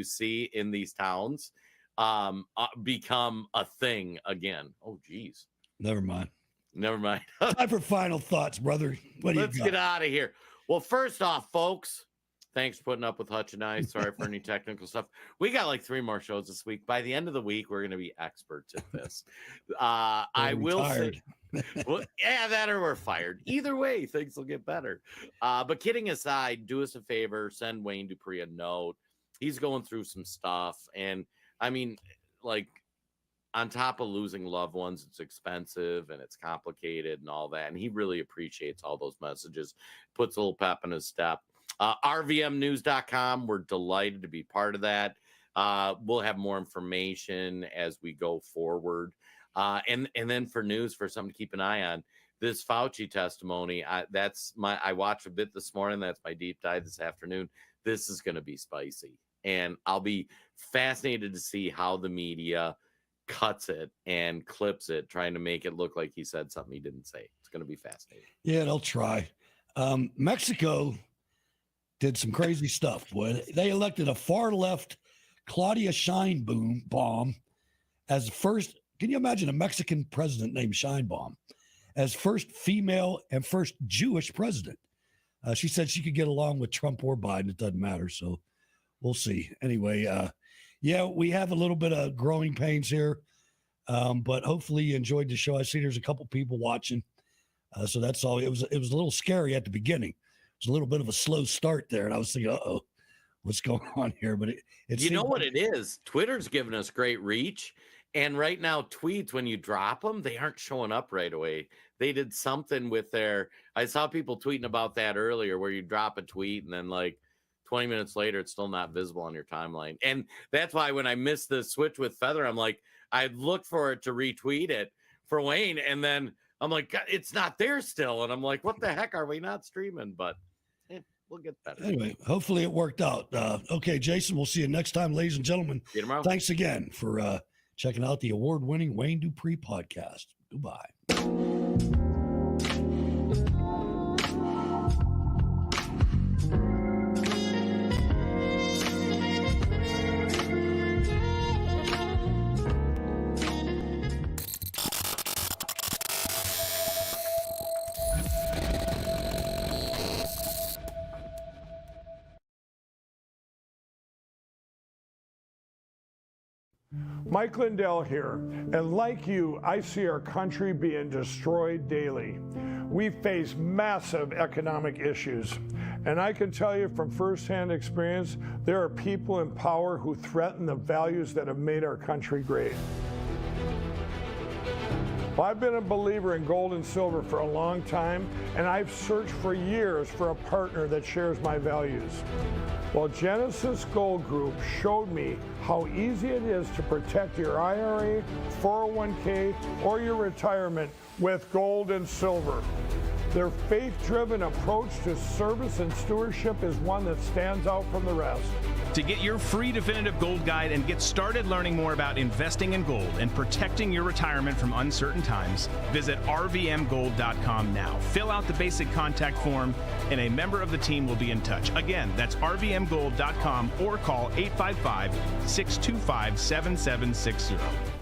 see in these towns become a thing again. Oh, geez. Never mind. Time for final thoughts, brother. What do you got? Let's get out of here. Well, first off, folks, thanks for putting up with Hutch and I. Sorry for any technical stuff. We got like 3 more shows this week. By the end of the week, we're going to be experts at this. I will say, well, yeah, that or we're fired. Either way, things will get better. But kidding aside, do us a favor. Send Wayne Dupree a note. He's going through some stuff. And I mean, like, on top of losing loved ones, it's expensive and it's complicated and all that. And he really appreciates all those messages, puts a little pep in his step. RVMnews.com. We're delighted to be part of that. We'll have more information as we go forward. And then for news, for something to keep an eye on, this Fauci testimony, I watched a bit this morning. That's my deep dive this afternoon. This is going to be spicy. And I'll be fascinated to see how the media cuts it and clips it, trying to make it look like he said something he didn't say. It's going to be fascinating. Yeah, they'll try. Mexico did some crazy stuff. Boy, they elected a far left Claudia Sheinbaum as first. Can you imagine a Mexican president named Sheinbaum as first female and first Jewish president? She said she could get along with Trump or Biden. It doesn't matter. So we'll see. Anyway, yeah, we have a little bit of growing pains here, but hopefully you enjoyed the show. I see there's a couple people watching, so that's all. It was a little scary at the beginning. It was a little bit of a slow start there, and I was thinking, uh-oh, what's going on here? But you know what it is? Twitter's giving us great reach, and right now tweets, when you drop them, they aren't showing up right away. They did something with I saw people tweeting about that earlier, where you drop a tweet and then like 20 minutes later, it's still not visible on your timeline. And that's why when I missed the switch with Feather, I'm like, I'd look for it to retweet it for Wayne. And then I'm like, God, it's not there still. And I'm like, what the heck? Are we not streaming? But we'll get better. Anyway, hopefully it worked out. Okay, Jason, we'll see you next time, ladies and gentlemen. See you tomorrow. Thanks again for checking out the award-winning Wayne Dupree podcast. Goodbye. Mike Lindell here, and like you, I see our country being destroyed daily. We face massive economic issues, and I can tell you from firsthand experience, there are people in power who threaten the values that have made our country great. Well, I've been a believer in gold and silver for a long time, and I've searched for years for a partner that shares my values. Well, Genesis Gold Group showed me how easy it is to protect your IRA, 401k, or your retirement with gold and silver. Their faith-driven approach to service and stewardship is one that stands out from the rest. To get your free definitive gold guide and get started learning more about investing in gold and protecting your retirement from uncertain times, visit rvmgold.com now. Fill out the basic contact form and a member of the team will be in touch. Again, that's rvmgold.com or call 855-625-7760.